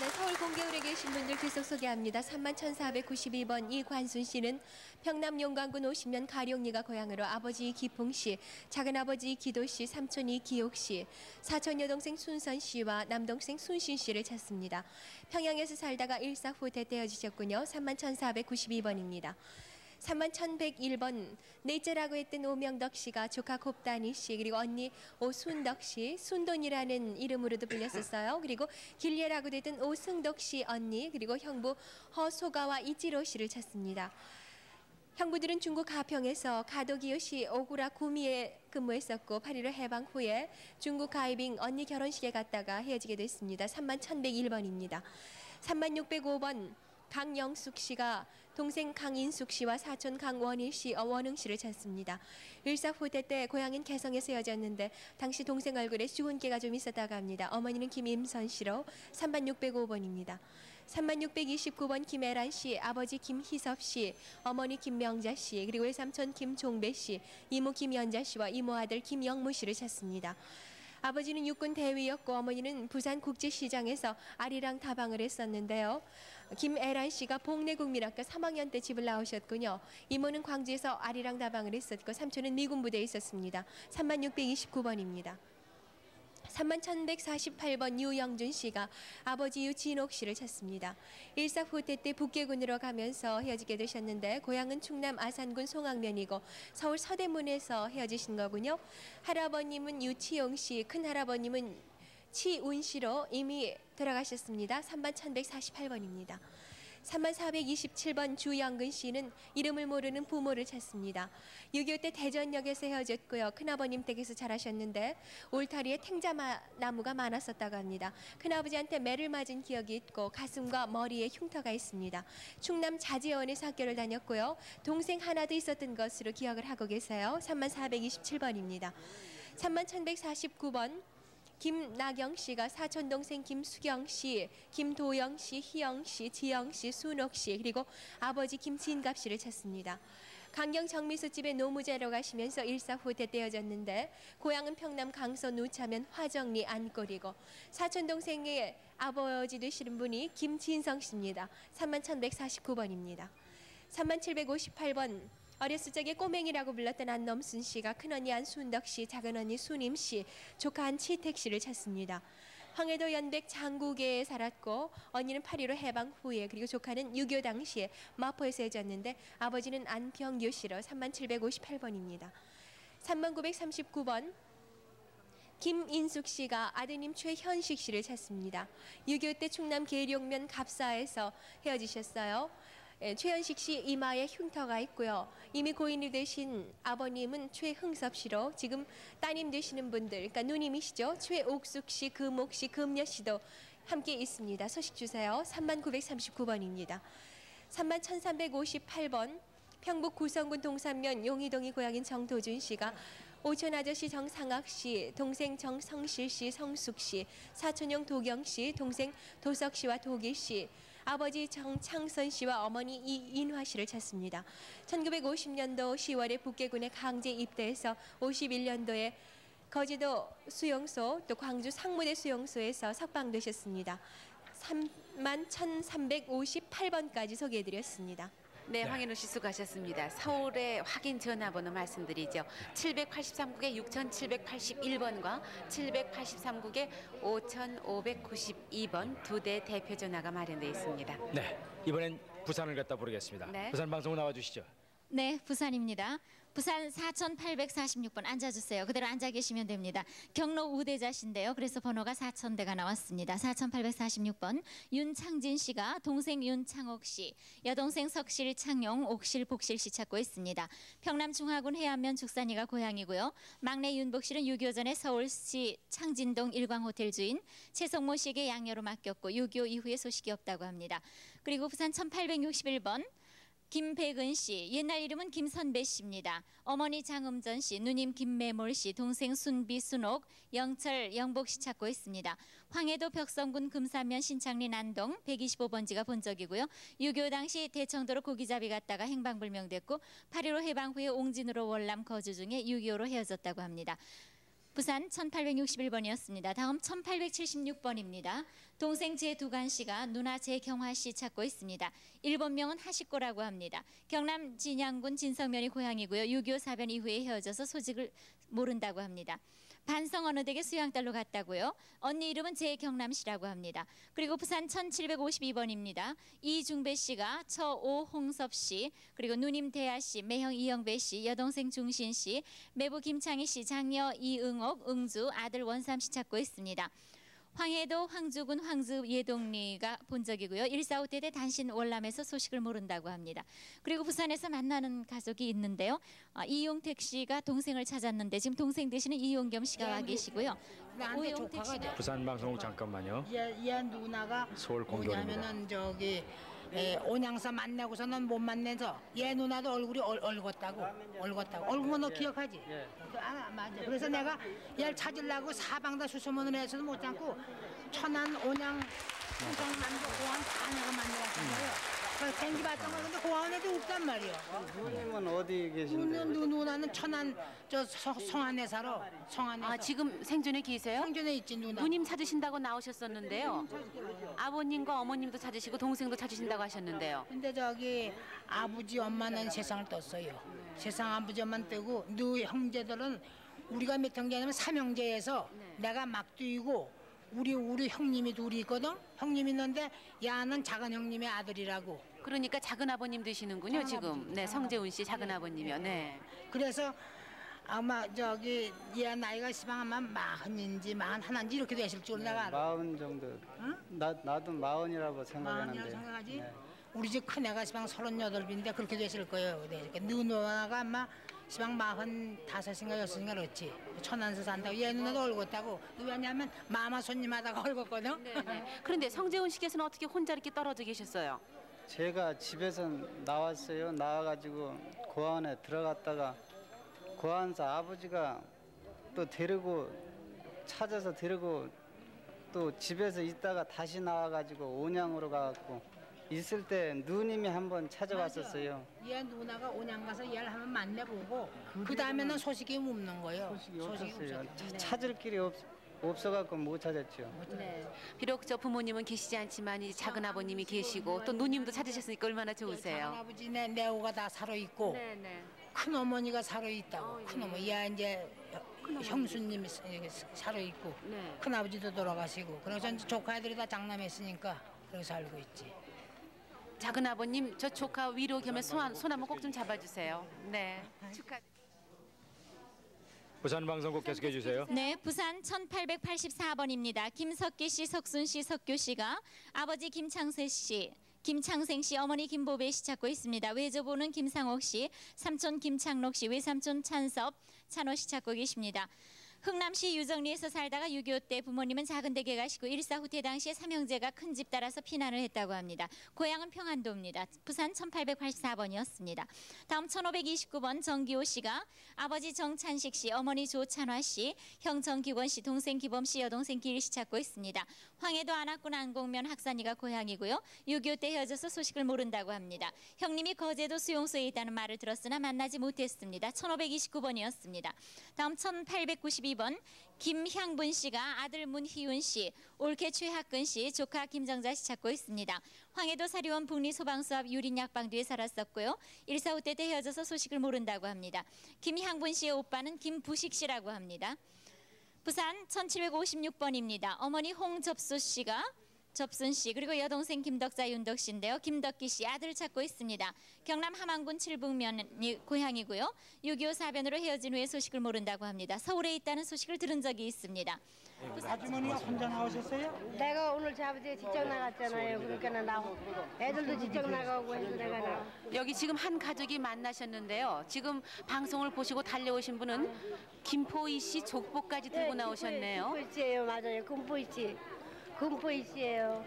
[SPEAKER 8] 네, 서울 공개울에 계신 분들 계속 소개합니다. 31,492번 이관순 씨는 평남 용강군 50면 가룡리가 고향으로 아버지 기풍 씨, 작은아버지 기도 씨, 삼촌이 기옥 씨, 사촌 여동생 순선 씨와 남동생 순신 씨를 찾습니다. 평양에서 살다가 1.4 후 대떼어지셨군요. 31,492번입니다. 31,101번 넷째라고 했던 오명덕 씨가 조카 곱다니 씨 그리고 언니 오순덕 씨 순돈이라는 이름으로도 불렸었어요. 그리고 길예라고 했던 오승덕 씨 언니 그리고 형부 허소가와 이지로 씨를 찾습니다. 형부들은 중국 가평에서 가도기요시 오구라 구미에 근무했었고 8.15 해방 후에 중국 가이빙 언니 결혼식에 갔다가 헤어지게 됐습니다. 31,101번입니다. 3605번 강영숙 씨가 동생 강인숙 씨와 사촌 강원일 씨, 원흥 씨를 찾습니다. 1.4 후대 때 고향인 개성에서 헤어졌는데 당시 동생 얼굴에 주근깨가 좀 있었다고 합니다. 어머니는 김임선 씨로 3605번입니다. 3629번 김애란 씨, 아버지 김희섭 씨, 어머니 김명자 씨, 그리고 외삼촌 김종배 씨, 이모 김연자 씨와 이모 아들 김영무 씨를 찾습니다. 아버지는 육군 대위였고 어머니는 부산국제시장에서 아리랑 다방을 했었는데요. 김애란 씨가 복내국민학교 3학년 때 집을 나오셨군요. 이모는 광주에서 아리랑 다방을 했었고 삼촌은 미군 부대에 있었습니다. 3629번입니다. 31,148번 유영준 씨가 아버지 유진옥 씨를 찾습니다. 일사후퇴 때 북계군으로 가면서 헤어지게 되셨는데 고향은 충남 아산군 송악면이고 서울 서대문에서 헤어지신 거군요. 할아버님은 유치용 씨, 큰할아버님은 치운 씨로 이미 돌아가셨습니다. 31,148번입니다. 3427번 주영근 씨는 이름을 모르는 부모를 찾습니다. 6.25 때 대전역에서 헤어졌고요. 큰아버님 댁에서 자라셨는데 울타리에 탱자나무가 많았었다고 합니다. 큰아버지한테 매를 맞은 기억이 있고 가슴과 머리에 흉터가 있습니다. 충남 자지원에서 학교를 다녔고요. 동생 하나 더 있었던 것으로 기억을 하고 계세요. 3427번입니다. 31,149번 김나경 씨가 사촌 동생 김수경 씨, 김도영 씨, 희영 씨, 지영 씨, 순옥 씨 그리고 아버지 김진갑 씨를 찾습니다. 강경 정미소집에 노무자로 가시면서 일사후퇴 떼어졌는데 고향은 평남 강서 누차면 화정리 안골이고 사촌 동생의 아버지 되시는 분이 김진성 씨입니다. 31,149번입니다. 3758번 어렸을 적에 꼬맹이라고 불렀던 안넘순 씨가 큰언니 안순덕 씨, 작은언니 순임 씨, 조카 안치택 씨를 찾습니다. 황해도 연백 장국에 살았고 언니는 8.15 해방 후에 그리고 조카는 6.25 당시에 마포에서 헤어졌는데 아버지는 안병규 씨로 3758번입니다. 3939번 김인숙 씨가 아드님 최현식 씨를 찾습니다. 6.25 때 충남 계룡면 갑사에서 헤어지셨어요. 최현식 씨 이마에 흉터가 있고요. 이미 고인이 되신 아버님은 최흥섭 씨로 지금 따님 되시는 분들, 그러니까 누님이시죠. 최옥숙 씨, 금옥 씨, 금여 씨도 함께 있습니다. 소식 주세요. 3939번입니다. 31,358번 평북 구성군 동산면 용희동이 고향인 정도준 씨가 오촌 아저씨 정상학 씨, 동생 정성실 씨, 성숙 씨, 사촌형 도경 씨, 동생 도석 씨와 도기 씨, 아버지 정창선 씨와 어머니 이인화 씨를 찾습니다. 1950년도 10월에 북계군에 강제 입대해서 51년도에 거제도 수용소 또 광주 상무대 수용소에서 석방되셨습니다. 31,358번까지 소개해드렸습니다.
[SPEAKER 2] 네, 황인우 씨 수고하셨습니다. 서울의 확인 전화번호 말씀드리죠. 783국에 6781번과 783국에 5592번 두 대 대표 전화가 마련되어 있습니다.
[SPEAKER 3] 네, 이번엔 부산을 갖다 부르겠습니다.
[SPEAKER 2] 네.
[SPEAKER 3] 부산 방송 나와주시죠.
[SPEAKER 13] 네, 부산입니다. 부산 4846번 앉아주세요. 그대로 앉아 계시면 됩니다. 경로 우대자신데요. 그래서 번호가 4000대가 나왔습니다. 4846번 윤창진 씨가 동생 윤창옥 씨, 여동생 석실, 창용, 옥실, 복실 씨 찾고 있습니다. 평남중화군 해안면 죽산이가 고향이고요. 막내 윤복 씨는 6.25 전에 서울시 창진동 일광호텔 주인, 최성모 씨에게 양녀로 맡겼고 6.25 이후에 소식이 없다고 합니다. 그리고 부산 1861번 김백은 씨, 옛날 이름은 김선배 씨입니다. 어머니 장음전 씨, 누님 김매몰 씨, 동생 순비, 순옥, 영철, 영복 씨 찾고 있습니다. 황해도 벽성군 금산면 신창리 난동 125번지가 본적이고요. 6.25 당시 대청도로 고기잡이 갔다가 행방불명됐고 8.15 해방 후에 옹진으로 월남 거주 중에 6.25로 헤어졌다고 합니다. 부산 1861번이었습니다. 다음 1876번입니다. 동생 제두관 씨가 누나 제경화 씨 찾고 있습니다. 일본명은 하시코라고 합니다. 경남 진양군 진성면이 고향이고요. 6.25 사변 이후에 헤어져서 소식을 모른다고 합니다. 반성 어느 댁에 수양딸로 갔다고요. 언니 이름은 제경남 씨라고 합니다. 그리고 부산 1752번입니다. 이중배 씨가 처오홍섭 씨, 그리고 누님 대아 씨, 매형 이영배 씨, 여동생 중신 씨, 매부 김창희 씨, 장녀 이응옥, 응주, 아들 원삼 씨 찾고 있습니다. 황해도 황주군 황주 예동리가 본적이고요. 145대 때 단신 월남에서 소식을 모른다고 합니다. 그리고 부산에서 만나는 가족이 있는데요. 이용택 씨가 동생을 찾았는데 지금 동생 되시는 이용겸 씨가 와 계시고요. 오용택 씨가
[SPEAKER 3] 부산 방송국 잠깐만요.
[SPEAKER 14] 얘 누나가
[SPEAKER 3] 서울 공교입니다.
[SPEAKER 14] 뭐냐면은 저기 온양사 만나고서는 못 만나서 얘 누나도 얼굴이 얼었다고 얼굴 너 기억하지? 아 맞아. 그래서 내가 얘를 찾으려고 사방다 수소문을 해서도 못 잡고 천안 온양 충청남도 고항 다 내가 만나갔던 거예요. 그래서 댕기 봤던 거 근데 고항에도 없다. 있단 말이야.
[SPEAKER 15] 누님은 어디 계신데?
[SPEAKER 14] 누나는 천안 저 성안에 살아. 성안에.
[SPEAKER 2] 아, 지금 생존에 계세요?
[SPEAKER 14] 생존에 있지 누나.
[SPEAKER 2] 누님 찾으신다고 나오셨었는데요. 아버님과 어머님도 찾으시고 동생도 찾으신다고 하셨는데요.
[SPEAKER 14] 근데 저기 아버지 엄마는 세상을 떴어요. 세상 아버지 엄마는 뜨고 누 형제들은 우리가 몇 형제냐면 삼형제에서 내가 막둥이고 우리 형님이 둘이 있거든. 형님이 있는데 야는 작은 형님의 아들이라고.
[SPEAKER 2] 그러니까 작은 아버님 되시는군요, 지금. 네, 성재훈 씨 작은 아버님이요. 네.
[SPEAKER 14] 그래서 아마 저기 얘 나이가 시방 아마 40인지 41인지 이렇게 되실 줄 내가 알아.
[SPEAKER 15] 40 정도. 응? 나도 40이라고 생각하는데.
[SPEAKER 14] 40이라고 생각하지? 네. 우리 집 큰애가 시방 38인데 그렇게 되실 거예요. 그러니까 누나가 아마 시방 45인가 6인가 그렇지. 천안에서 산다고. 얘 누나도 얼었다고. 왜냐면 마마 손님하다가 얼었거든.
[SPEAKER 2] 네. 그런데 성재훈 씨께서는 어떻게 혼자 이렇게 떨어져 계셨어요?
[SPEAKER 15] 제가 집에서 나왔어요. 나와가지고 고아원에 들어갔다가 고아원에서 아버지가 또 찾아서 데리고 또 집에서 있다가 다시 나와가지고 온양으로 가갖고 있을 때 누님이 한번 찾아왔었어요.
[SPEAKER 14] 얘 누나가 온양 가서 얘를 한번 만나보고 그 다음에는 소식이 없는 거예요.
[SPEAKER 15] 소식이 없었어요. 찾을 길이 없어갖고 못 찾았죠.
[SPEAKER 2] 네. 비록 저 부모님은 계시지 않지만 이 작은 아버님이 계시고 또 누님도 찾으셨으니까 얼마나 좋으세요.
[SPEAKER 14] 작은 아버지 내오가 다 살아 있고 큰 어머니가 살아 있다고. 큰 어머니 얘 이제 형수님이 살아 있고 큰 아버지도 돌아가시고 그래서 이제 조카 애들이 다 장남했으니까 그래서 살고 있지.
[SPEAKER 2] 작은 아버님 저 조카 위로 겸해 손 한번 꼭 좀 잡아주세요. 네. 축하.
[SPEAKER 3] 부산 방송국 계속해 주세요.
[SPEAKER 13] 네, 부산 1884번입니다. 김석기 씨, 석순 씨, 석교 씨가 아버지 김창생 씨, 어머니 김보배 씨 찾고 있습니다. 외조부는 김상옥 씨, 삼촌 김창록 씨, 외삼촌 찬호 씨 찾고 계십니다. 흥남시 유정리에서 살다가 6.25 때 부모님은 작은 댁에 가시고 1.4 후퇴 당시에 삼형제가 큰 집 따라서 피난을 했다고 합니다. 고향은 평안도입니다. 부산 1884번이었습니다. 다음 1529번 정기호 씨가 아버지 정찬식 씨, 어머니 조찬화 씨, 형 정기권 씨, 동생 기범 씨, 여동생 기일 씨 찾고 있습니다. 황해도 안악군 안곡면 학산이가 고향이고요. 6.25 때 헤어져서 소식을 모른다고 합니다. 형님이 거제도 수용소에 있다는 말을 들었으나 만나지 못했습니다. 1529번이었습니다. 다음 1892번 김향분 씨가 아들 문희윤 씨, 올케 최학근 씨, 조카 김정자 씨 찾고 있습니다. 황해도 사리원 북리 소방서 앞 유린 약방 뒤에 살았었고요. 1.4 후퇴 때 헤어져서 소식을 모른다고 합니다. 김향분 씨의 오빠는 김부식 씨라고 합니다. 부산 1756번입니다. 어머니 홍접순 씨 그리고 여동생 김덕자 윤덕 씨인데요. 김덕기 씨 아들을 찾고 있습니다. 경남 함안군 칠북면이 고향이고요. 6.25 사변으로 헤어진 후에 소식을 모른다고 합니다. 서울에 있다는 소식을 들은 적이 있습니다.
[SPEAKER 16] 아주머니가 혼자 나오셨어요?
[SPEAKER 17] 내가 오늘 아버지가 직장 나갔잖아요. 그러니까 애들도 직장 나가고 해서 내가 나와.
[SPEAKER 2] 여기 지금 한 가족이 만나셨는데요. 지금 방송을 보시고 달려오신 분은 김포이 씨 족보까지 들고 나오셨네요.
[SPEAKER 17] 김포이 씨예요, 맞아요. 금포이 씨예요.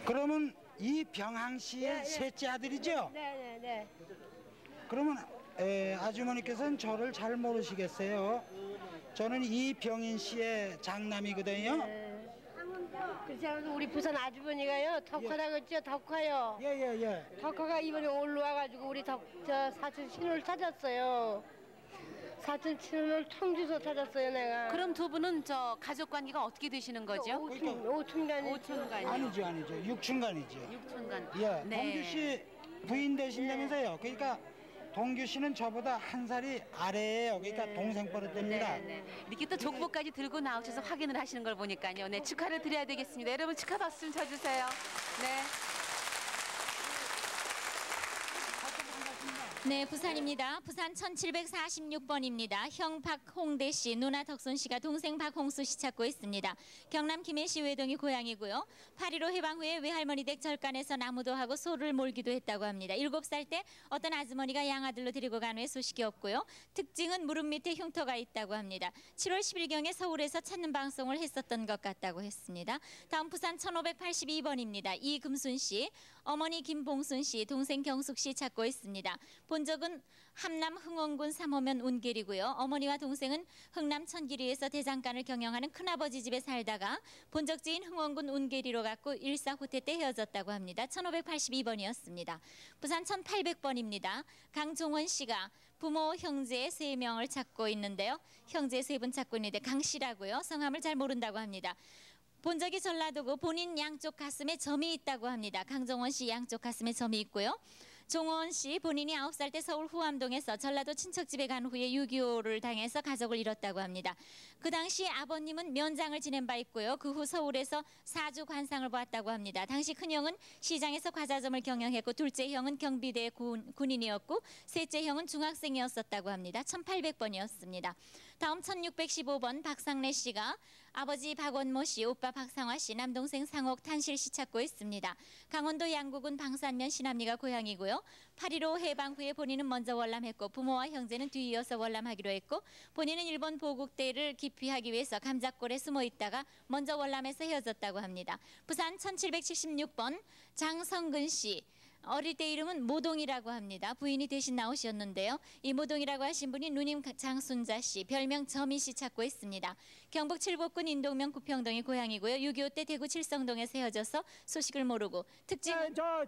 [SPEAKER 16] 그러면 이병항 씨의 셋째 아들이죠?
[SPEAKER 17] 네.
[SPEAKER 16] 그러면 아주머니께서는 저를 잘 모르시겠어요. 저는 이병인 씨의 장남이거든요.
[SPEAKER 17] 그래서 우리 부산 아주머니가요, 덕화라고 했죠, 덕화요.
[SPEAKER 16] 예.
[SPEAKER 17] 덕화가 이번에 올라와가지고 우리 저 사촌 신우를 찾았어요. 사촌 친구를 청주서 찾았어요, 내가.
[SPEAKER 2] 그럼 두 분은 저 가족 관계가 어떻게 되시는 거죠?
[SPEAKER 17] 오촌간이요.
[SPEAKER 16] 아니죠. 육촌간이죠.
[SPEAKER 2] 육촌간.
[SPEAKER 16] 예,
[SPEAKER 2] 네.
[SPEAKER 16] 동규 씨 부인 되신다면서요. 그러니까 동규 씨는 저보다 한 살이 아래예요. 그러니까 동생 버릇됩니다.
[SPEAKER 2] 네. 이렇게 또 족보까지 들고 나오셔서 확인을 하시는 걸 보니까요. 네, 축하를 드려야 되겠습니다. 여러분 축하 박수 좀 쳐주세요. 네.
[SPEAKER 13] 네, 부산입니다. 부산 1746번입니다. 형 박홍대 씨, 누나 덕순 씨가 동생 박홍수 씨 찾고 있습니다. 경남 김해시 외동이 고향이고요. 8.15 해방 후에 외할머니 댁 절간에서 나무도 하고 소를 몰기도 했다고 합니다. 7살 때 어떤 아주머니가 양아들로 데리고 간 후에 소식이 없고요. 특징은 무릎 밑에 흉터가 있다고 합니다. 7월 10일경에 서울에서 찾는 방송을 했었던 것 같다고 했습니다. 다음 부산 1582번입니다. 이금순 씨, 어머니 김봉순 씨, 동생 경숙 씨 찾고 있습니다. 본적은 함남 흥원군 3호면 운계리고요. 어머니와 동생은 흥남 천기리에서 대장간을 경영하는 큰아버지 집에 살다가 본적지인 흥원군 운계리로 갔고 일사후퇴 때 헤어졌다고 합니다. 1582번이었습니다. 부산 1800번입니다. 강종원 씨가 부모 형제 3명을 찾고 있는데요. 형제 3분 찾고 있는데 강 씨라고요. 성함을 잘 모른다고 합니다. 본적이 전라도고 본인 양쪽 가슴에 점이 있다고 합니다. 강종원 씨 양쪽 가슴에 점이 있고요. 종원 씨 본인이 9살 때 서울 후암동에서 전라도 친척집에 간 후에 6.25를 당해서 가족을 잃었다고 합니다. 그 당시 아버님은 면장을 지낸 바 있고요. 그 후 서울에서 사주 관상을 보았다고 합니다. 당시 큰형은 시장에서 과자점을 경영했고 둘째 형은 경비대 군인이었고 셋째 형은 중학생이었었다고 합니다. 1800번이었습니다. 다음 1615번 박상래 씨가 아버지 박원모 씨, 오빠 박상화 씨, 남동생 상옥 탄실 씨 찾고 있습니다. 강원도 양구군 방산면 신암리가 고향이고요. 8.15 해방 후에 본인은 먼저 월남했고 부모와 형제는 뒤이어서 월남하기로 했고 본인은 일본 보국대를 기피하기 위해서 감작골에 숨어 있다가 먼저 월남에서 헤어졌다고 합니다. 부산 1776번 장성근 씨. 어릴 때 이름은 모동이라고 합니다. 부인이 대신 나오셨는데요. 이 모동이라고 하신 분이 누님 장순자 씨, 별명 점이 씨 찾고 있습니다. 경북 칠곡군 인동면 구평동이 고향이고요. 6.25 때 대구 칠성동에서 헤어져서 소식을 모르고 특징
[SPEAKER 18] 저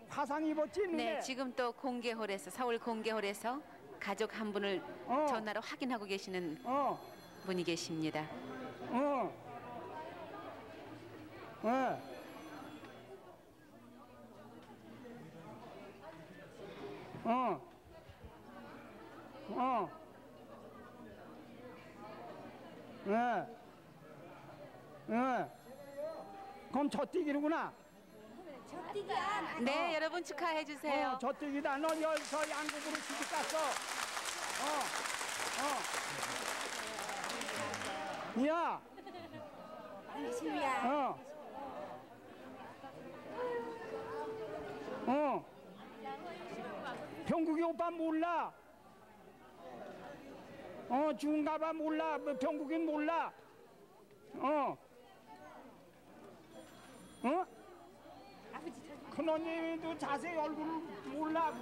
[SPEAKER 18] 화상 입었지?
[SPEAKER 2] 네, 지금 또 공개홀에서 서울 공개홀에서 가족 한 분을 전화로 확인하고 계시는 분이 계십니다.
[SPEAKER 18] 그럼 저뛰기로구나.
[SPEAKER 2] 네, 여러분 축하해 주세요.
[SPEAKER 18] 저뛰기다. 너 여기서 양국으로 시집 갔어. 야. 병국이 오빠 몰라. 중가봐 몰라. 병국인 몰라. 큰언니도 자세히 얼굴을 몰라.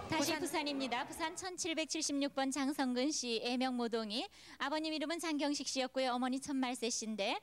[SPEAKER 13] 다시 부산입니다. 부산 1776번 장성근 씨 애명 모동이 아버님 이름은 장경식 씨였고요. 어머니 천말세 씨인데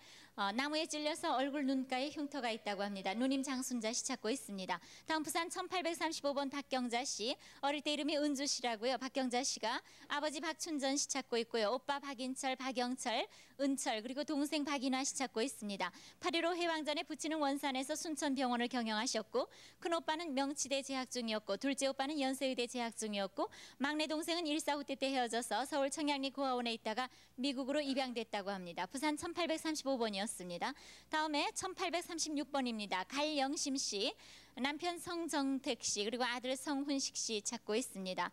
[SPEAKER 13] 나무에 찔려서 얼굴 눈가에 흉터가 있다고 합니다. 누님 장순자 씨 찾고 있습니다. 다음 부산 1835번 박경자 씨. 어릴 때 이름이 은주 씨라고요. 박경자 씨가 아버지 박춘전 씨 찾고 있고요. 오빠 박인철, 박영철, 은철 그리고 동생 박인화 씨 찾고 있습니다. 8.15 해방전에 부친은 원산에서 순천병원을 경영하셨고 큰오빠는 명치대 재학 중이었고 둘째 오빠는 연세의대 재학 중이었고 막내 동생은 일사후퇴 때 헤어져서 서울 청량리 고아원에 있다가 미국으로 입양됐다고 합니다. 부산 1835번이었습니다. 다음에 1836번입니다. 갈영심 씨, 남편 성정택 씨 그리고 아들 성훈식 씨 찾고 있습니다.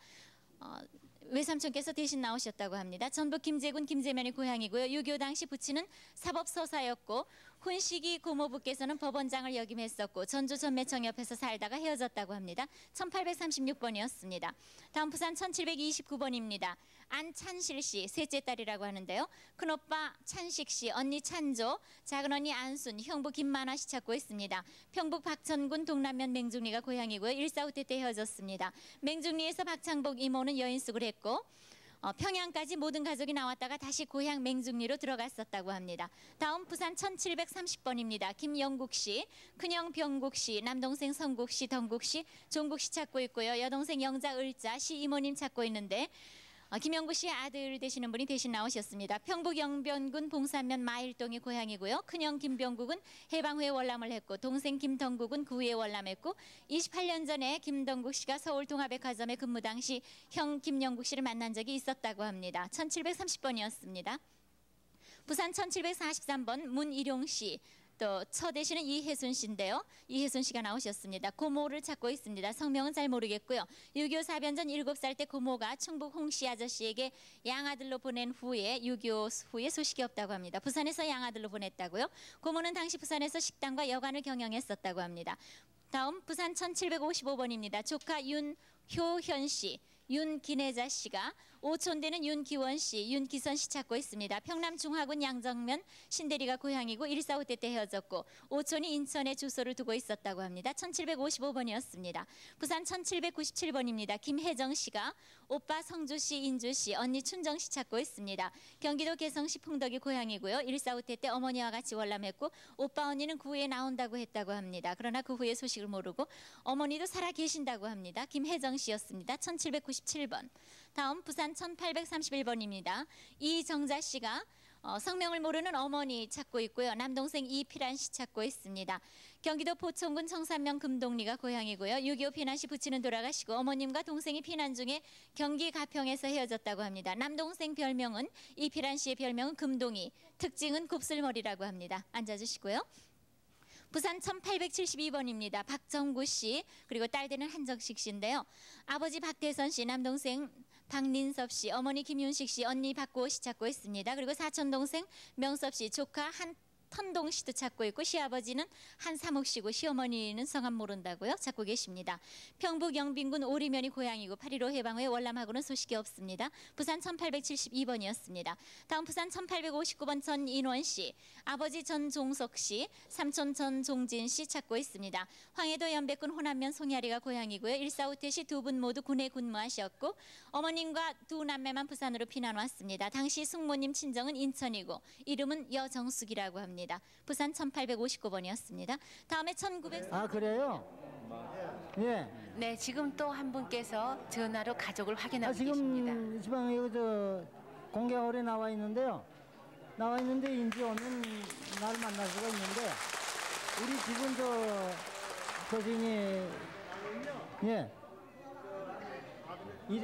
[SPEAKER 13] 외삼촌께서 대신 나오셨다고 합니다. 전북 김제군 김제면이 고향이고요. 6.25 당시 부친은 사법서사였고 훈식이 고모부께서는 법원장을 역임했었고 전주 전매청 옆에서 살다가 헤어졌다고 합니다. 1836번이었습니다. 다음 부산 1729번입니다. 안찬실 씨, 셋째 딸이라고 하는데요. 큰오빠 찬식 씨, 언니 찬조, 작은언니 안순, 형부 김만화 씨 찾고 있습니다. 평북 박천군 동남면 맹중리가 고향이고요. 일사후퇴 때 헤어졌습니다. 맹중리에서 박창복 이모는 여인숙을 했고 평양까지 모든 가족이 나왔다가 다시 고향 맹중리로 들어갔었다고 합니다. 다음 부산 1730번입니다. 김영국 씨, 큰형 병국 씨, 남동생 성국 씨, 덩국 씨, 종국 씨 찾고 있고요. 여동생 영자 을자 씨 이모님 찾고 있는데 김영구 씨의 아들 되시는 분이 대신 나오셨습니다. 평북 영변군 봉산면 마일동이 고향이고요. 큰형 김병국은 해방 후에 월남을 했고 동생 김덩국은 그 후에 월남했고 28년 전에 김덩국 씨가 서울 동아백화점에 근무 당시 형 김영국 씨를 만난 적이 있었다고 합니다. 1730번이었습니다. 부산 1743번 문일용 씨. 또 처대시는 이혜순 씨인데요. 이혜순 씨가 나오셨습니다. 고모를 찾고 있습니다. 성명은 잘 모르겠고요. 6.25 사변전 7살 때 고모가 충북 홍씨 아저씨에게 양아들로 보낸 후에 6.25 후에 소식이 없다고 합니다. 부산에서 양아들로 보냈다고요. 고모는 당시 부산에서 식당과 여관을 경영했었다고 합니다. 다음 부산 1755번입니다. 조카 윤효현 씨. 윤기내자 씨가 오촌대는 윤기원 씨, 윤기선 씨 찾고 있습니다. 평남 중화군 양정면 신대리가 고향이고 145대 때 헤어졌고 오촌이 인천에 주소를 두고 있었다고 합니다. 1755번이었습니다. 부산 1797번입니다. 김혜정 씨가 오빠 성주 씨, 인주 씨, 언니 춘정 씨 찾고 있습니다. 경기도 개성시 풍덕이 고향이고요. 145대 때 어머니와 같이 월남했고 오빠 언니는 그 후에 나온다고 했다고 합니다. 그러나 그 후에 소식을 모르고 어머니도 살아 계신다고 합니다. 김혜정 씨였습니다. 1797번. 다음 부산 1831번입니다. 이정자 씨가 성명을 모르는 어머니 찾고 있고요. 남동생 이필한 씨 찾고 있습니다. 경기도 포천군 청산면 금동리가 고향이고요. 6.25 피난 시 부친은 돌아가시고 어머님과 동생이 피난 중에 경기 가평에서 헤어졌다고 합니다. 남동생 별명은 이필한 씨의 별명은 금동이, 특징은 곱슬머리라고 합니다. 앉아주시고요. 부산 1872번입니다. 박정구 씨 그리고 딸 되는 한정식 씨인데요. 아버지 박대선 씨, 남동생 박민섭 씨, 어머니 김윤식 씨, 언니 박고호 씨 찾고 있습니다. 그리고 사촌 동생 명섭 씨, 조카 한턴동 씨도 찾고 있고 시아버지는 한삼옥 씨고 시어머니는 성함 모른다고요? 찾고 계십니다. 평북 영빈군 오리면이 고향이고 8.15 해방 후에 월남하고는 소식이 없습니다. 부산 1872번이었습니다. 다음 부산 1859번 전인원 씨, 아버지 전종석 씨, 삼촌 전종진 씨 찾고 있습니다. 황해도 연백군 호남면 송야리가 고향이고요. 145태 시 두 분 모두 군에 근무하셨고 어머님과 두 남매만 부산으로 피난 왔습니다. 당시 숙모님 친정은 인천이고 이름은 여정숙이라고 합니다. 부산 1859번이었습니다. 다음에 1900...
[SPEAKER 12] 아 그래요? 예.
[SPEAKER 2] 네, 지금 또 한 분께서 전화로 가족을 확인하고
[SPEAKER 12] 지금
[SPEAKER 2] 계십니다.
[SPEAKER 12] 지방 이거 저 공개홀에 나와 있는데요. 나와 있는데 인제 오면 날 만날 수가 있는데 우리 집은 저 교수님이 예.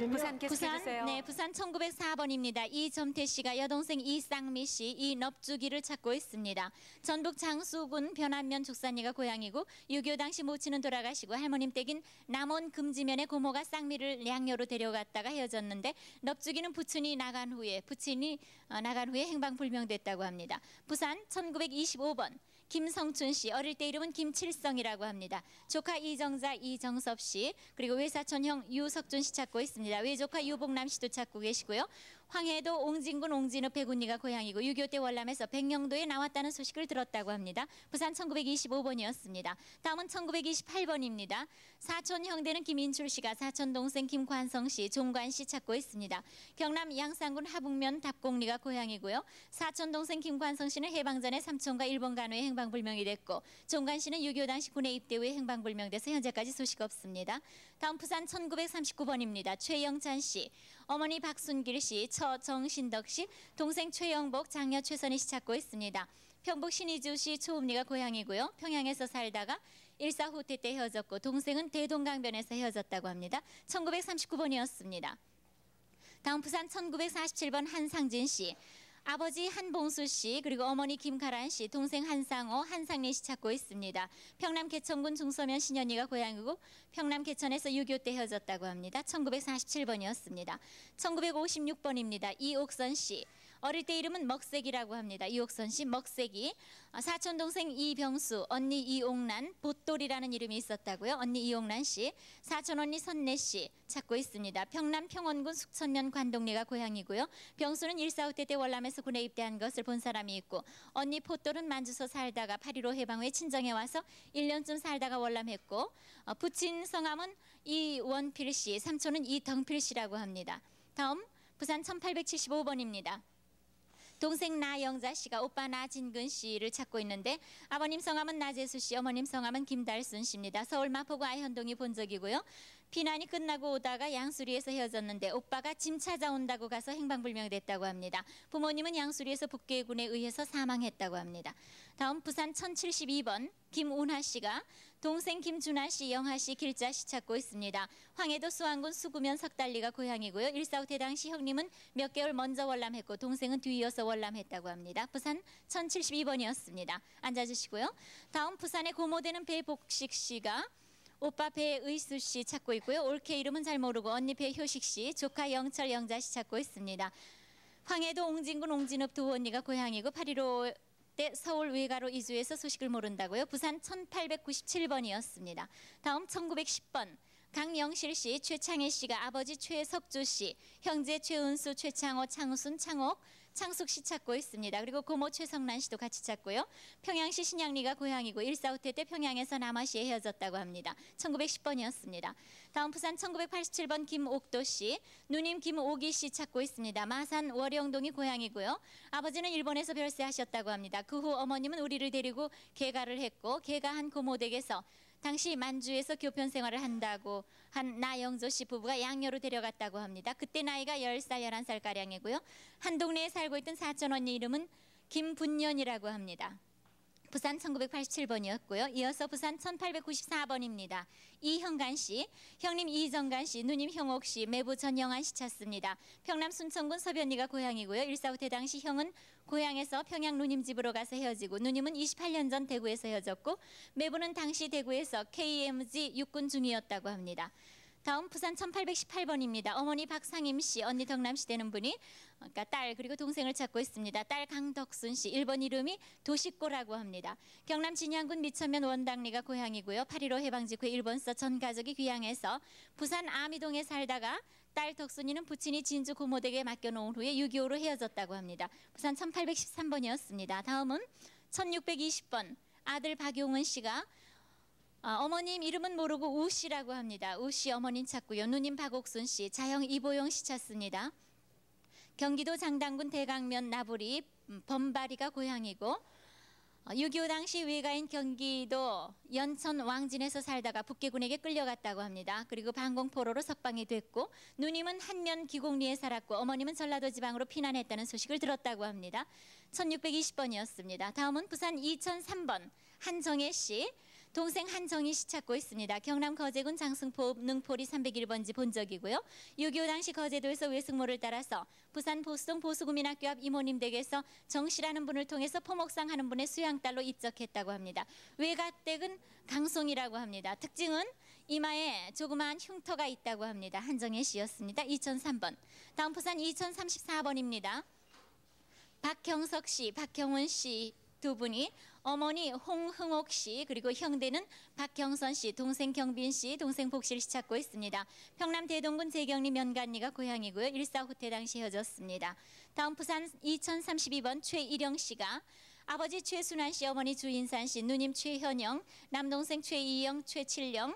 [SPEAKER 2] 부산 계속해주세요.
[SPEAKER 13] 네, 부산 1904번입니다. 이점태 씨가 여동생 이쌍미 씨, 이넙주기를 찾고 있습니다. 전북 장수군 변안면 죽산리가 고향이고 6.25 당시 모친은 돌아가시고 할머님 댁인 남원 금지면의 고모가 쌍미를 량녀로 데려갔다가 헤어졌는데 넙주기는 부친이 나간 후에 행방불명됐다고 합니다. 부산 1925번. 김성춘 씨, 어릴 때 이름은 김칠성이라고 합니다. 조카 이정자, 이정섭 씨, 그리고 외사촌형 유석준 씨 찾고 있습니다. 외조카 유복남 씨도 찾고 계시고요. 황해도 옹진군 옹진읍 백운리가 고향이고 6.25 때 월남에서 백령도에 나왔다는 소식을 들었다고 합니다. 부산 1925번이었습니다. 다음은 1928번입니다. 사촌 형제는 김인출 씨가 사촌 동생 김관성 씨, 종관 씨 찾고 있습니다. 경남 양산군 하북면 답곡리가 고향이고요. 사촌 동생 김관성 씨는 해방 전에 삼촌과 일본 간호에 행방불명이 됐고 종관 씨는 6.25 당시 군에 입대 후에 행방불명돼서 현재까지 소식 없습니다. 다음 부산 1939번입니다. 최영찬 씨, 어머니 박순길 씨, 처 정신덕 씨, 동생 최영복, 장녀 최선희 씨 찾고 있습니다. 평북 신의주시 초읍리가 고향이고요. 평양에서 살다가 1.4 후퇴 때 헤어졌고 동생은 대동강변에서 헤어졌다고 합니다. 1939번이었습니다. 다음 부산 1947번 한상진 씨, 아버지 한봉수 씨, 그리고 어머니 김가란 씨, 동생 한상호, 한상리 씨 찾고 있습니다. 평남 개천군 중서면 신현이가 고향이고 평남 개천에서 6.25 때 헤어졌다고 합니다. 1947번이었습니다. 1956번입니다. 이옥선 씨, 어릴 때 이름은 먹색이라고 합니다. 이옥선 씨, 먹색이. 사촌 동생 이병수, 언니 이옥란, 보돌이라는 이름이 있었다고요. 언니 이옥란 씨, 사촌 언니 선내 씨 찾고 있습니다. 평남 평원군 숙천면 관동리가 고향이고요. 병수는 1.45 때 월남에서 군에 입대한 것을 본 사람이 있고 언니 포돌은 만주서 살다가 8.15 해방 후에 친정에 와서 1년쯤 살다가 월남했고 부친 성함은 이원필 씨, 삼촌은 이덩필 씨라고 합니다. 다음 부산 1875번입니다. 동생 나영자 씨가 오빠 나진근 씨를 찾고 있는데 아버님 성함은 나재수 씨, 어머님 성함은 김달순 씨입니다. 서울 마포구 아현동이 본적이고요. 피난이 끝나고 오다가 양수리에서 헤어졌는데 오빠가 짐 찾아온다고 가서 행방불명됐다고 합니다. 부모님은 양수리에서 북계군에 의해서 사망했다고 합니다. 다음 부산 1072번 김운하 씨가 동생 김준하 씨, 영하 씨, 길자 씨 찾고 있습니다. 황해도 수안군 수구면 석달리가 고향이고요. 1.45 때 당시 형님은 몇 개월 먼저 월남했고 동생은 뒤이어서 월남했다고 합니다. 부산 1072번이었습니다. 앉아주시고요. 다음 부산의 고모되는 배복식 씨가 오빠 배의수 씨 찾고 있고요. 올케 이름은 잘 모르고 언니 배효식 씨, 조카 영철 영자 씨 찾고 있습니다. 황해도 옹진군 옹진읍 두 언니가 고향이고 8.15 때 서울 외가로 이주해서 소식을 모른다고요. 부산 1897번이었습니다. 다음 1910번 강영실 씨, 최창희 씨가 아버지 최석주 씨, 형제 최은수, 최창호, 창순, 창옥, 창숙 씨 찾고 있습니다. 그리고 고모 최성란 씨도 같이 찾고요. 평양시 신양리가 고향이고 145태 때 평양에서 남아시에 헤어졌다고 합니다. 1910번이었습니다. 다음 부산 1987번 김옥도 씨, 누님 김오기 씨 찾고 있습니다. 마산 월영동이 고향이고요. 아버지는 일본에서 별세하셨다고 합니다. 그 후 어머님은 우리를 데리고 개가를 했고 개가한 고모 댁에서 당시 만주에서 교편 생활을 한다고 한 나영조 씨 부부가 양녀로 데려갔다고 합니다. 그때 나이가 10살, 11살가량이고요. 한 동네에 살고 있던 사촌 언니 이름은 김분년이라고 합니다. 부산 1987번이었고요. 이어서 부산 1894번입니다. 이형간 씨, 형님 이정간 씨, 누님 형옥 씨, 매부 전영한 씨 찾습니다. 평남 순천군 서변리가 고향이고요. 145태 당시 형은 고향에서 평양 누님 집으로 가서 헤어지고 누님은 28년 전 대구에서 헤어졌고 매부는 당시 대구에서 KMG 육군 중이었다고 합니다. 다음 부산 1818번입니다. 어머니 박상임 씨, 언니 덕남 씨 되는 분이 그러니까 딸 그리고 동생을 찾고 있습니다. 딸 강덕순 씨, 일본 이름이 도시꼬라고 합니다. 경남 진양군 미천면 원당리가 고향이고요. 8.15 해방 직후에 일본서 전 가족이 귀향해서 부산 아미동에 살다가 딸 덕순이는 부친이 진주 고모댁에 맡겨놓은 후에 6.25로 헤어졌다고 합니다. 부산 1813번이었습니다. 다음은 1620번 아들 박용은 씨가 어머님 이름은 모르고 우 씨라고 합니다. 우 씨 어머님 찾고요. 누님 박옥순 씨, 자형 이보영 씨 찾습니다. 경기도 장당군 대강면 나부리 범바리가 고향이고 6.25 당시 외가인 경기도 연천 왕진에서 살다가 북계군에게 끌려갔다고 합니다. 그리고 방공포로로 석방이 됐고 누님은 한면 기곡리에 살았고 어머님은 전라도 지방으로 피난했다는 소식을 들었다고 합니다. 1620번이었습니다. 다음은 부산 2003번 한정혜 씨, 동생 한정희 씨 찾고 있습니다. 경남 거제군 장승포 능포리 301번지 본적이고요. 6.25 당시 거제도에서 외숙모를 따라서 부산 보수동 보수구민학교 앞 이모님 댁에서 정씨라는 분을 통해서 포목상 하는 분의 수양딸로 입적했다고 합니다. 외가댁은 강송이라고 합니다. 특징은 이마에 조그마한 흉터가 있다고 합니다. 한정혜 씨였습니다. 2003번. 다음 부산 2034번입니다. 박경석 씨, 박경훈 씨 두 분이 어머니 홍흥옥 씨 그리고 형제는 박경선 씨, 동생 경빈 씨, 동생 복실 씨 찾고 있습니다. 평남 대동군 재경리 면간리가 고향이고요. 1.45태 당시 헤어졌습니다. 다음 부산 2032번 최일영 씨가 아버지 최순환 씨, 어머니 주인산 씨, 누님 최현영, 남동생 최이영, 최칠영,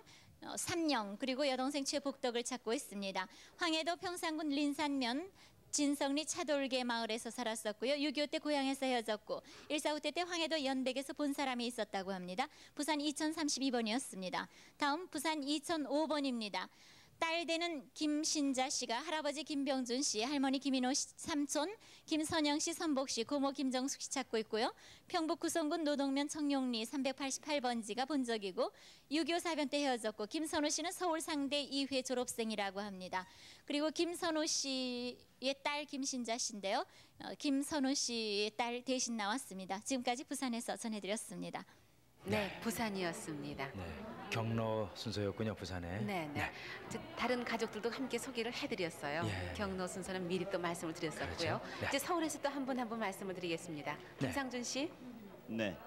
[SPEAKER 13] 삼영 그리고 여동생 최복덕을 찾고 있습니다. 황해도 평산군 린산면 진성리 차돌개 마을에서 살았었고요. 6.25 때 고향에서 헤어졌고 1.45태 때 황해도 연백에서 본 사람이 있었다고 합니다. 부산 2032번이었습니다. 다음 부산 2005번입니다. 딸 되는 김신자 씨가 할아버지 김병준 씨, 할머니 김인호 씨, 삼촌 김선영 씨, 선복 씨, 고모 김정숙 씨 찾고 있고요. 평북 구성군 노동면 청룡리 388번지가 본적이고 6.25 사변 때 헤어졌고 김선우 씨는 서울 상대 2회 졸업생이라고 합니다. 그리고 김선우 씨의 딸 김신자 씨인데요. 김선우 씨의 딸 대신 나왔습니다. 지금까지 부산에서 전해드렸습니다.
[SPEAKER 2] 네, 부산이었습니다.
[SPEAKER 3] 네, 경로 순서였군요, 부산에.
[SPEAKER 2] 네. 다른 가족들도 함께 소개를 해드렸어요.
[SPEAKER 3] 예.
[SPEAKER 2] 경로 순서는 미리 또 말씀을 드렸었고요.
[SPEAKER 3] 그렇죠. 네.
[SPEAKER 2] 이제 서울에서 또 한 분 말씀을 드리겠습니다. 김상준 씨.
[SPEAKER 4] 네.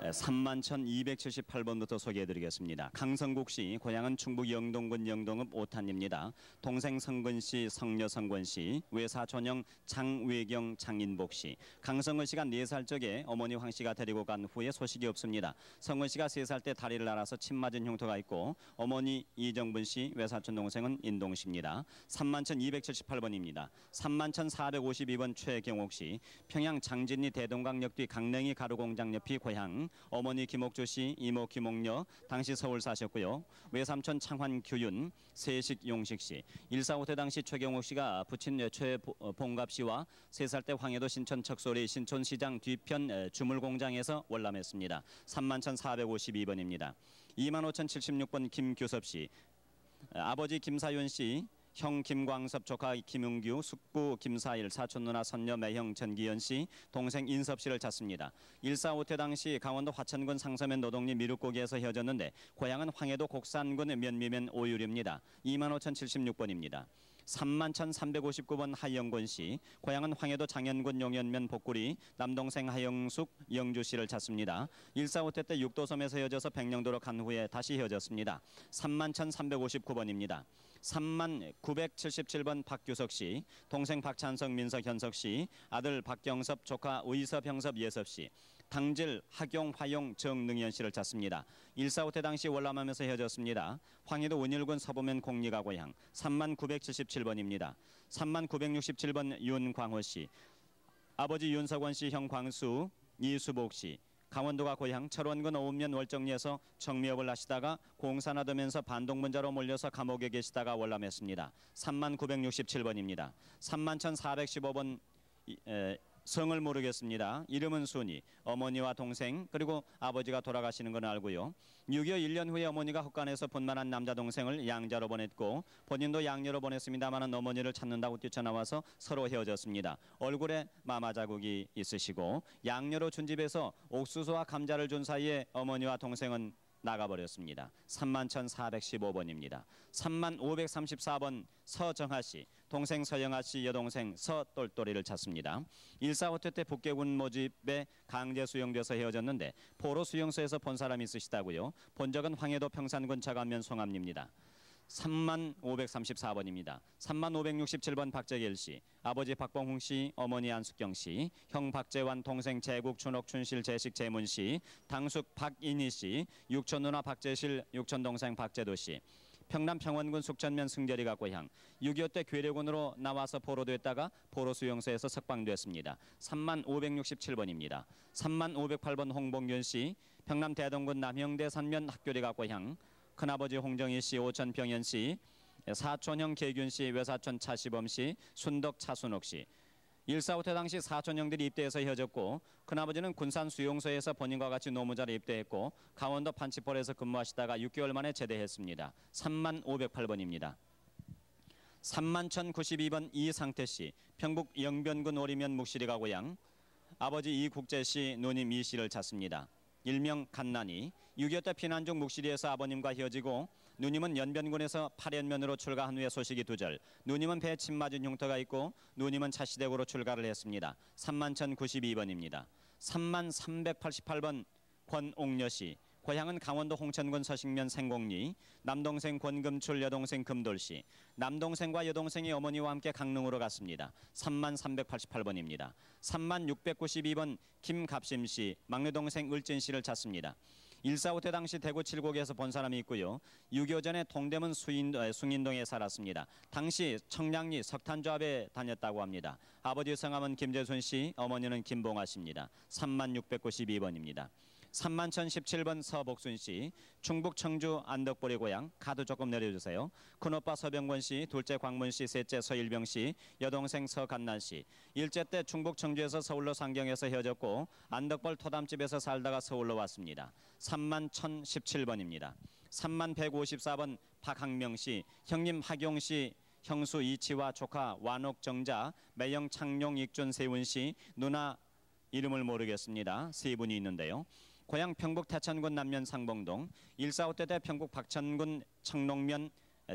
[SPEAKER 4] 31,278번부터 소개해드리겠습니다. 강성국 씨, 고향은 충북 영동군 영동읍 오탄입니다. 동생 성근 씨, 성녀 성권 씨, 외사촌형 장외경 장인복 씨. 강성근 씨가 4살 적에 어머니 황 씨가 데리고 간 후에 소식이 없습니다. 성근 씨가 3살 때 다리를 날아서 침 맞은 흉터가 있고 어머니 이정분 씨, 외사촌 동생은 인동 씨입니다. 31,278번입니다. 31,452번 최경옥 씨, 평양 장진리 대동강역 뒤 강냉이 가루공장 옆이 고향. 어머니 김옥주 씨, 이모 김옥녀, 당시 서울 사셨고요. 외삼촌 창환 규윤, 세식 용식 씨. 1.45태 당시 최경옥 씨가 부친 최봉갑 씨와 3살 때 황해도 신천 척소리 신촌시장 뒤편 주물공장에서 월남했습니다. 31,452번입니다. 25,076번 김규섭 씨. 아버지 김사윤 씨, 형 김광섭, 조카 김웅규, 숙부 김사일, 사촌 누나 선녀 매형 전기현 씨, 동생 인섭 씨를 찾습니다. 1.45태 당시 강원도 화천군 상서면 노동리 미륵고기에서 헤어졌는데 고향은 황해도 곡산군 면미면 오율입니다. 25,076번입니다. 31,359번 하영권 씨, 고향은 황해도 장현군 용현면 복구리, 남동생 하영숙 영주 씨를 찾습니다. 145태 때 육도섬에서 헤어져서 백령도로 간 후에 다시 헤어졌습니다. 31,359번입니다. 30,977번 박규석 씨, 동생 박찬석 민석 현석 씨, 아들 박경섭, 조카 의섭 형섭 예섭 씨, 당질, 학용, 화용, 정능현 씨를 찾습니다. 145태 당시 월남하면서 헤어졌습니다. 황해도 원일군 서부면 공리가 고향 3977번입니다. 3967번 윤광호 씨, 아버지 윤석원 씨, 형 광수, 이수복 씨, 강원도가 고향 철원군 어읍면 월정리에서 청미업을 하시다가 공산화되면서 반동문자로 몰려서 감옥에 계시다가 월남했습니다. 3967번입니다. 31,415번 성을 모르겠습니다. 이름은 순이, 어머니와 동생 그리고 아버지가 돌아가시는 건 알고요. 6.25 1년 후에 어머니가 헛간에서 분만한 남자 동생을 양자로 보냈고 본인도 양녀로 보냈습니다만 어머니를 찾는다고 뛰쳐나와서 서로 헤어졌습니다. 얼굴에 마마 자국이 있으시고 양녀로 준 집에서 옥수수와 감자를 준 사이에 어머니와 동생은 나가버렸습니다. 31,415번입니다. 30,534번 서정하 씨, 동생 서영하 씨, 여동생 서똘똘이를 찾습니다. 145태 때 북계군 모집에 강제 수용돼서 헤어졌는데 포로 수용소에서 본 사람이 있으시다고요. 본 적은 황해도 평산군 자감면 송암리입니다. 30,534번입니다. 30,567번 박재길 씨, 아버지 박봉웅 씨, 어머니 안숙경 씨, 형 박재환, 동생 재국, 춘옥, 춘실, 재식, 재문 씨, 당숙 박인희 씨, 육촌 누나 박재실, 육촌 동생 박재도 씨, 평남 평원군 숙전면 승절이가 고향, 6.25 때 괴뢰군으로 나와서 포로됐다가 포로 수용소에서 석방됐습니다. 30,567번입니다. 30,508번 홍봉균 씨, 평남 대동군 남형대 산면 학교리가 고향, 큰아버지 홍정희 씨, 오천 병현 씨, 사촌형 계균 씨, 외사촌 차시범 씨, 순덕 차순옥 씨. 145태 당시 사촌형들이 입대해서 헤어졌고 큰아버지는 군산 수용소에서 본인과 같이 노무자로 입대했고 강원도 판치폴에서 근무하시다가 6개월 만에 제대했습니다. 30,508번입니다. 31,092번 이상태 씨, 평북 영변군 오리면 묵시리가 고향, 아버지 이국재 씨, 누님 이 씨를 찾습니다. 일명 갓난이, 6.25 때 피난 중 묵시리에서 아버님과 헤어지고 누님은 연변군에서 8연면으로 출가한 후에 소식이 두절, 누님은 배에 침 맞은 흉터가 있고 누님은 차시댁으로 출가를 했습니다. 31,092번입니다. 31,388번 권옥녀 씨, 고향은 강원도 홍천군 서식면 생곡리, 남동생 권금출, 여동생 금돌씨, 남동생과 여동생이 어머니와 함께 강릉으로 갔습니다. 30,388번입니다. 30,692번 김갑심씨, 막내동생 을진씨를 찾습니다. 145태 당시 대구 칠곡에서 본 사람이 있고요. 6.25 전에 동대문 숭인동에 살았습니다. 당시 청량리 석탄조합에 다녔다고 합니다. 아버지 성함은 김재순 씨, 어머니는 김봉아 씨입니다. 30,692번입니다. 31,017번 서복순 씨, 충북 청주 안덕보리 고향, 카드 조금 내려주세요. 큰오빠 서병권 씨, 둘째 광문 씨, 셋째 서일병 씨, 여동생 서간난 씨. 일제 때 충북 청주에서 서울로 상경해서 헤어졌고 안덕벌 토담집에서 살다가 서울로 왔습니다. 31,017번입니다. 31,154번 박학명 씨, 형님 학용 씨, 형수 이치와 조카 완옥 정자, 매형 창룡 익준 세훈 씨, 누나 이름을 모르겠습니다. 세 분이 있는데요. 고향 평북 태천군 남면 상봉동, 145때 때 평북 박천군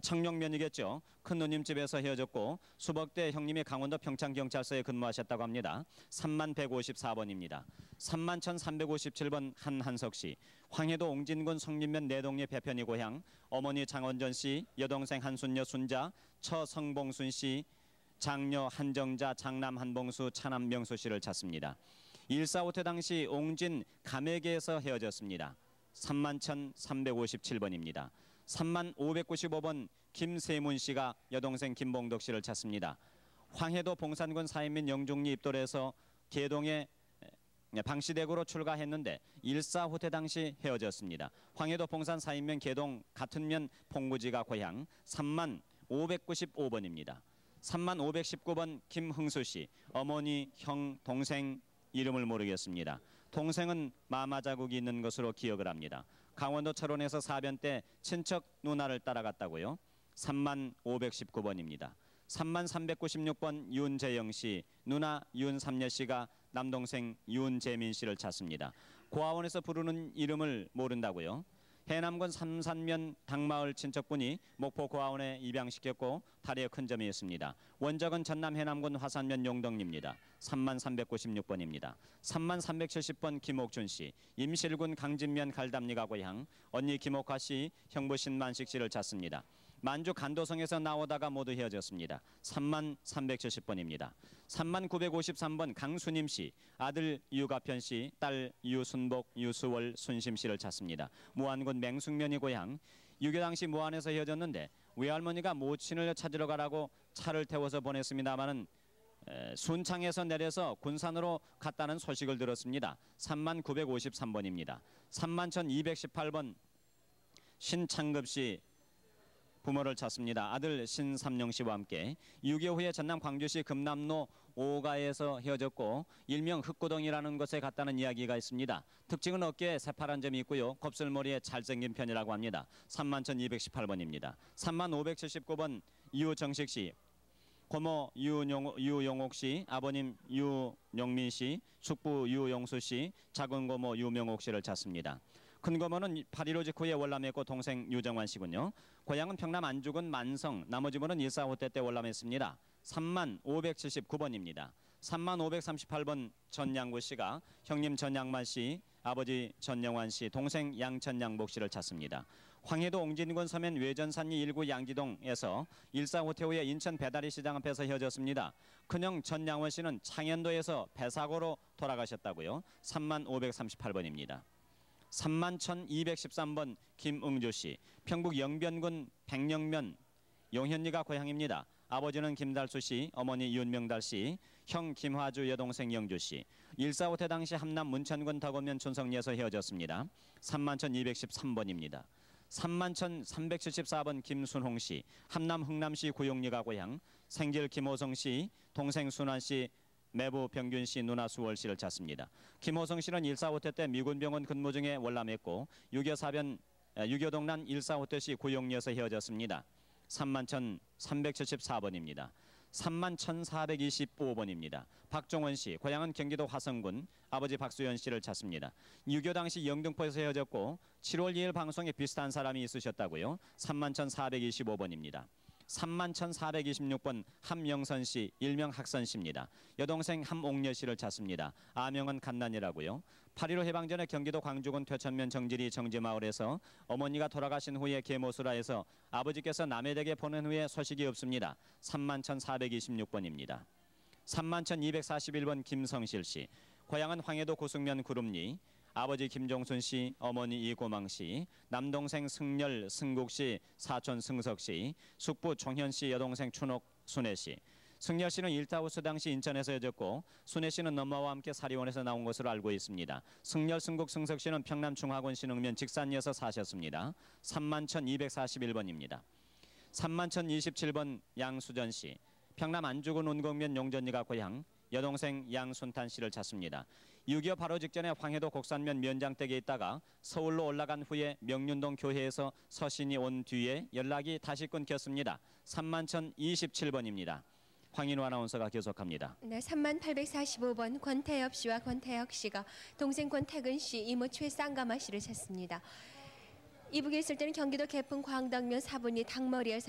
[SPEAKER 4] 청룡면이겠죠. 큰 누님 집에서 헤어졌고 수복 때 형님이 강원도 평창경찰서에 근무하셨다고 합니다. 31,154번입니다. 31,357번 한한석 씨, 황해도 옹진군 성림면 내동리 배편이 고향, 어머니 장원전 씨, 여동생 한순여 순자, 처성봉순 씨, 장녀 한정자, 장남 한봉수, 차남 명수 씨를 찾습니다. 145태 당시 옹진 감액에서 헤어졌습니다. 31,357번입니다. 31,595번 김세문 씨가 여동생 김봉덕 씨를 찾습니다. 황해도 봉산군 사인민 영종리 입돌에서 계동에 방시댁으로 출가했는데 145태 당시 헤어졌습니다. 황해도 봉산 사인면 계동 같은 면 봉구지가 고향, 31,595번입니다. 31,519번 김흥수 씨, 어머니, 형, 동생 이름을 모르겠습니다. 동생은 마마 자국이 있는 것으로 기억을 합니다. 강원도 철원에서 사변 때 친척 누나를 따라갔다고요. 31,519번입니다. 31,396번 윤재영 씨, 누나 윤삼녀 씨가 남동생 윤재민 씨를 찾습니다. 고아원에서 부르는 이름을 모른다고요. 해남군 삼산면 당마을 친척분이 목포 고아원에 입양시켰고 다리에 큰 점이 있습니다. 원적은 전남 해남군 화산면 용덕리입니다. 3396번입니다. 3370번 김옥준 씨, 임실군 강진면 갈담리가 고향, 언니 김옥화 씨, 형부 신만식 씨를 찾습니다. 만주 간도성에서 나오다가 모두 헤어졌습니다. 3370번입니다. 3953번 강수님 씨, 아들 유가편 씨, 딸 유순복, 유수월, 순심 씨를 찾습니다. 무안군 맹숭면이 고향, 6.25 당시 무안에서 헤어졌는데 외할머니가 모친을 찾으러 가라고 차를 태워서 보냈습니다마는 순창에서 내려서 군산으로 갔다는 소식을 들었습니다. 3953번입니다. 31,218번 신창급 씨, 부모를 찾습니다. 아들 신삼영 씨와 함께 6.25 후에 전남 광주시 금남로 5가에서 헤어졌고 일명 흑구덩이라는 곳에 갔다는 이야기가 있습니다. 특징은 어깨에 새파란 점이 있고요. 곱슬머리에 잘생긴 편이라고 합니다. 31,218번입니다. 3579번 유정식 씨, 고모 유용옥 씨, 아버님 유영민 씨, 숙부 유용수 씨, 작은 고모 유명옥 씨를 찾습니다. 큰 고모는 8.15 직후에 월남했고 동생 유정환 씨군요. 고향은 평남 안주군 만성, 나머지 분은 1.45때 때 월남했습니다. 30,579번입니다. 30,538번 전양구 씨가 형님 전양만 씨, 아버지 전영환 씨, 동생 양천양복 씨를 찾습니다. 황해도 옹진군 서면 외전산리 1구 양지동에서 1.45 태후에 인천 배다리 시장 앞에서 헤어졌습니다. 큰형 전양원 씨는 창현도에서 배사고로 돌아가셨다고요. 30,538번입니다. 31,213번 김응주 씨, 평북 영변군 백령면 용현리가 고향입니다. 아버지는 김달수 씨, 어머니 윤명달 씨, 형 김화주, 여동생 영주 씨. 1.45 때 당시 함남 문천군 덕원면 춘성리에서 헤어졌습니다. 31,213번입니다. 31,374번 김순홍 씨, 함남 흥남시 구용리가 고향, 생길 김호성 씨, 동생 순환 씨, 매부 병균 씨, 누나 수월 씨를 찾습니다. 김호성 씨는 1.45 때 미군병원 근무 중에 월남했고 6.25 동란 1.45 때 시 구용리에서 헤어졌습니다. 31,374번입니다. 31,425번입니다. 박종원 씨, 고향은 경기도 화성군, 아버지 박수현 씨를 찾습니다. 6.25 당시 영등포에서 헤어졌고 7월 2일 방송에 비슷한 사람이 있으셨다고요. 31,425번입니다. 31,426번 함영선 씨, 일명 학선 씨입니다. 여동생 함옥녀 씨를 찾습니다. 아명은 갓난이라고요. 8.15 해방 전에 경기도 광주군 퇴천면 정지리 정지마을에서 어머니가 돌아가신 후에 계모수라에서 아버지께서 남해댁에 보낸 후에 소식이 없습니다. 31,426번입니다. 31,241번 김성실 씨, 고향은 황해도 고승면 구름리, 아버지 김종순 씨, 어머니 이고망 씨, 남동생 승열, 승국 씨, 사촌 승석 씨, 숙부 종현 씨, 여동생 춘옥, 순혜 씨. 승열 씨는 일타우스 당시 인천에서 헤어졌고 순혜 씨는 엄마와 함께 사리원에서 나온 것으로 알고 있습니다. 승열, 승국, 승석 씨는 평남 중화군 신흥면 직산리에서 사셨습니다. 31,241번입니다. 31,027번 양수전 씨, 평남 안주군 운곡면 용전리가 고향, 여동생 양순탄 씨를 찾습니다. 6.25 바로 직전에 황해도 곡산면 면장댁에 있다가 서울로 올라간 후에 명륜동 교회에서 서신이 온 뒤에 연락이 다시 끊겼습니다. 31,027번입니다. 황인우 아나운서가 계속합니다.
[SPEAKER 8] 네, 30,845번 권태엽 씨와 권태혁 씨가 동생 권태근 씨, 이모 최쌍가마 씨를 찾습니다. 이북에 있을 때는 경기도 개풍 광덕면 사분리 닭머리에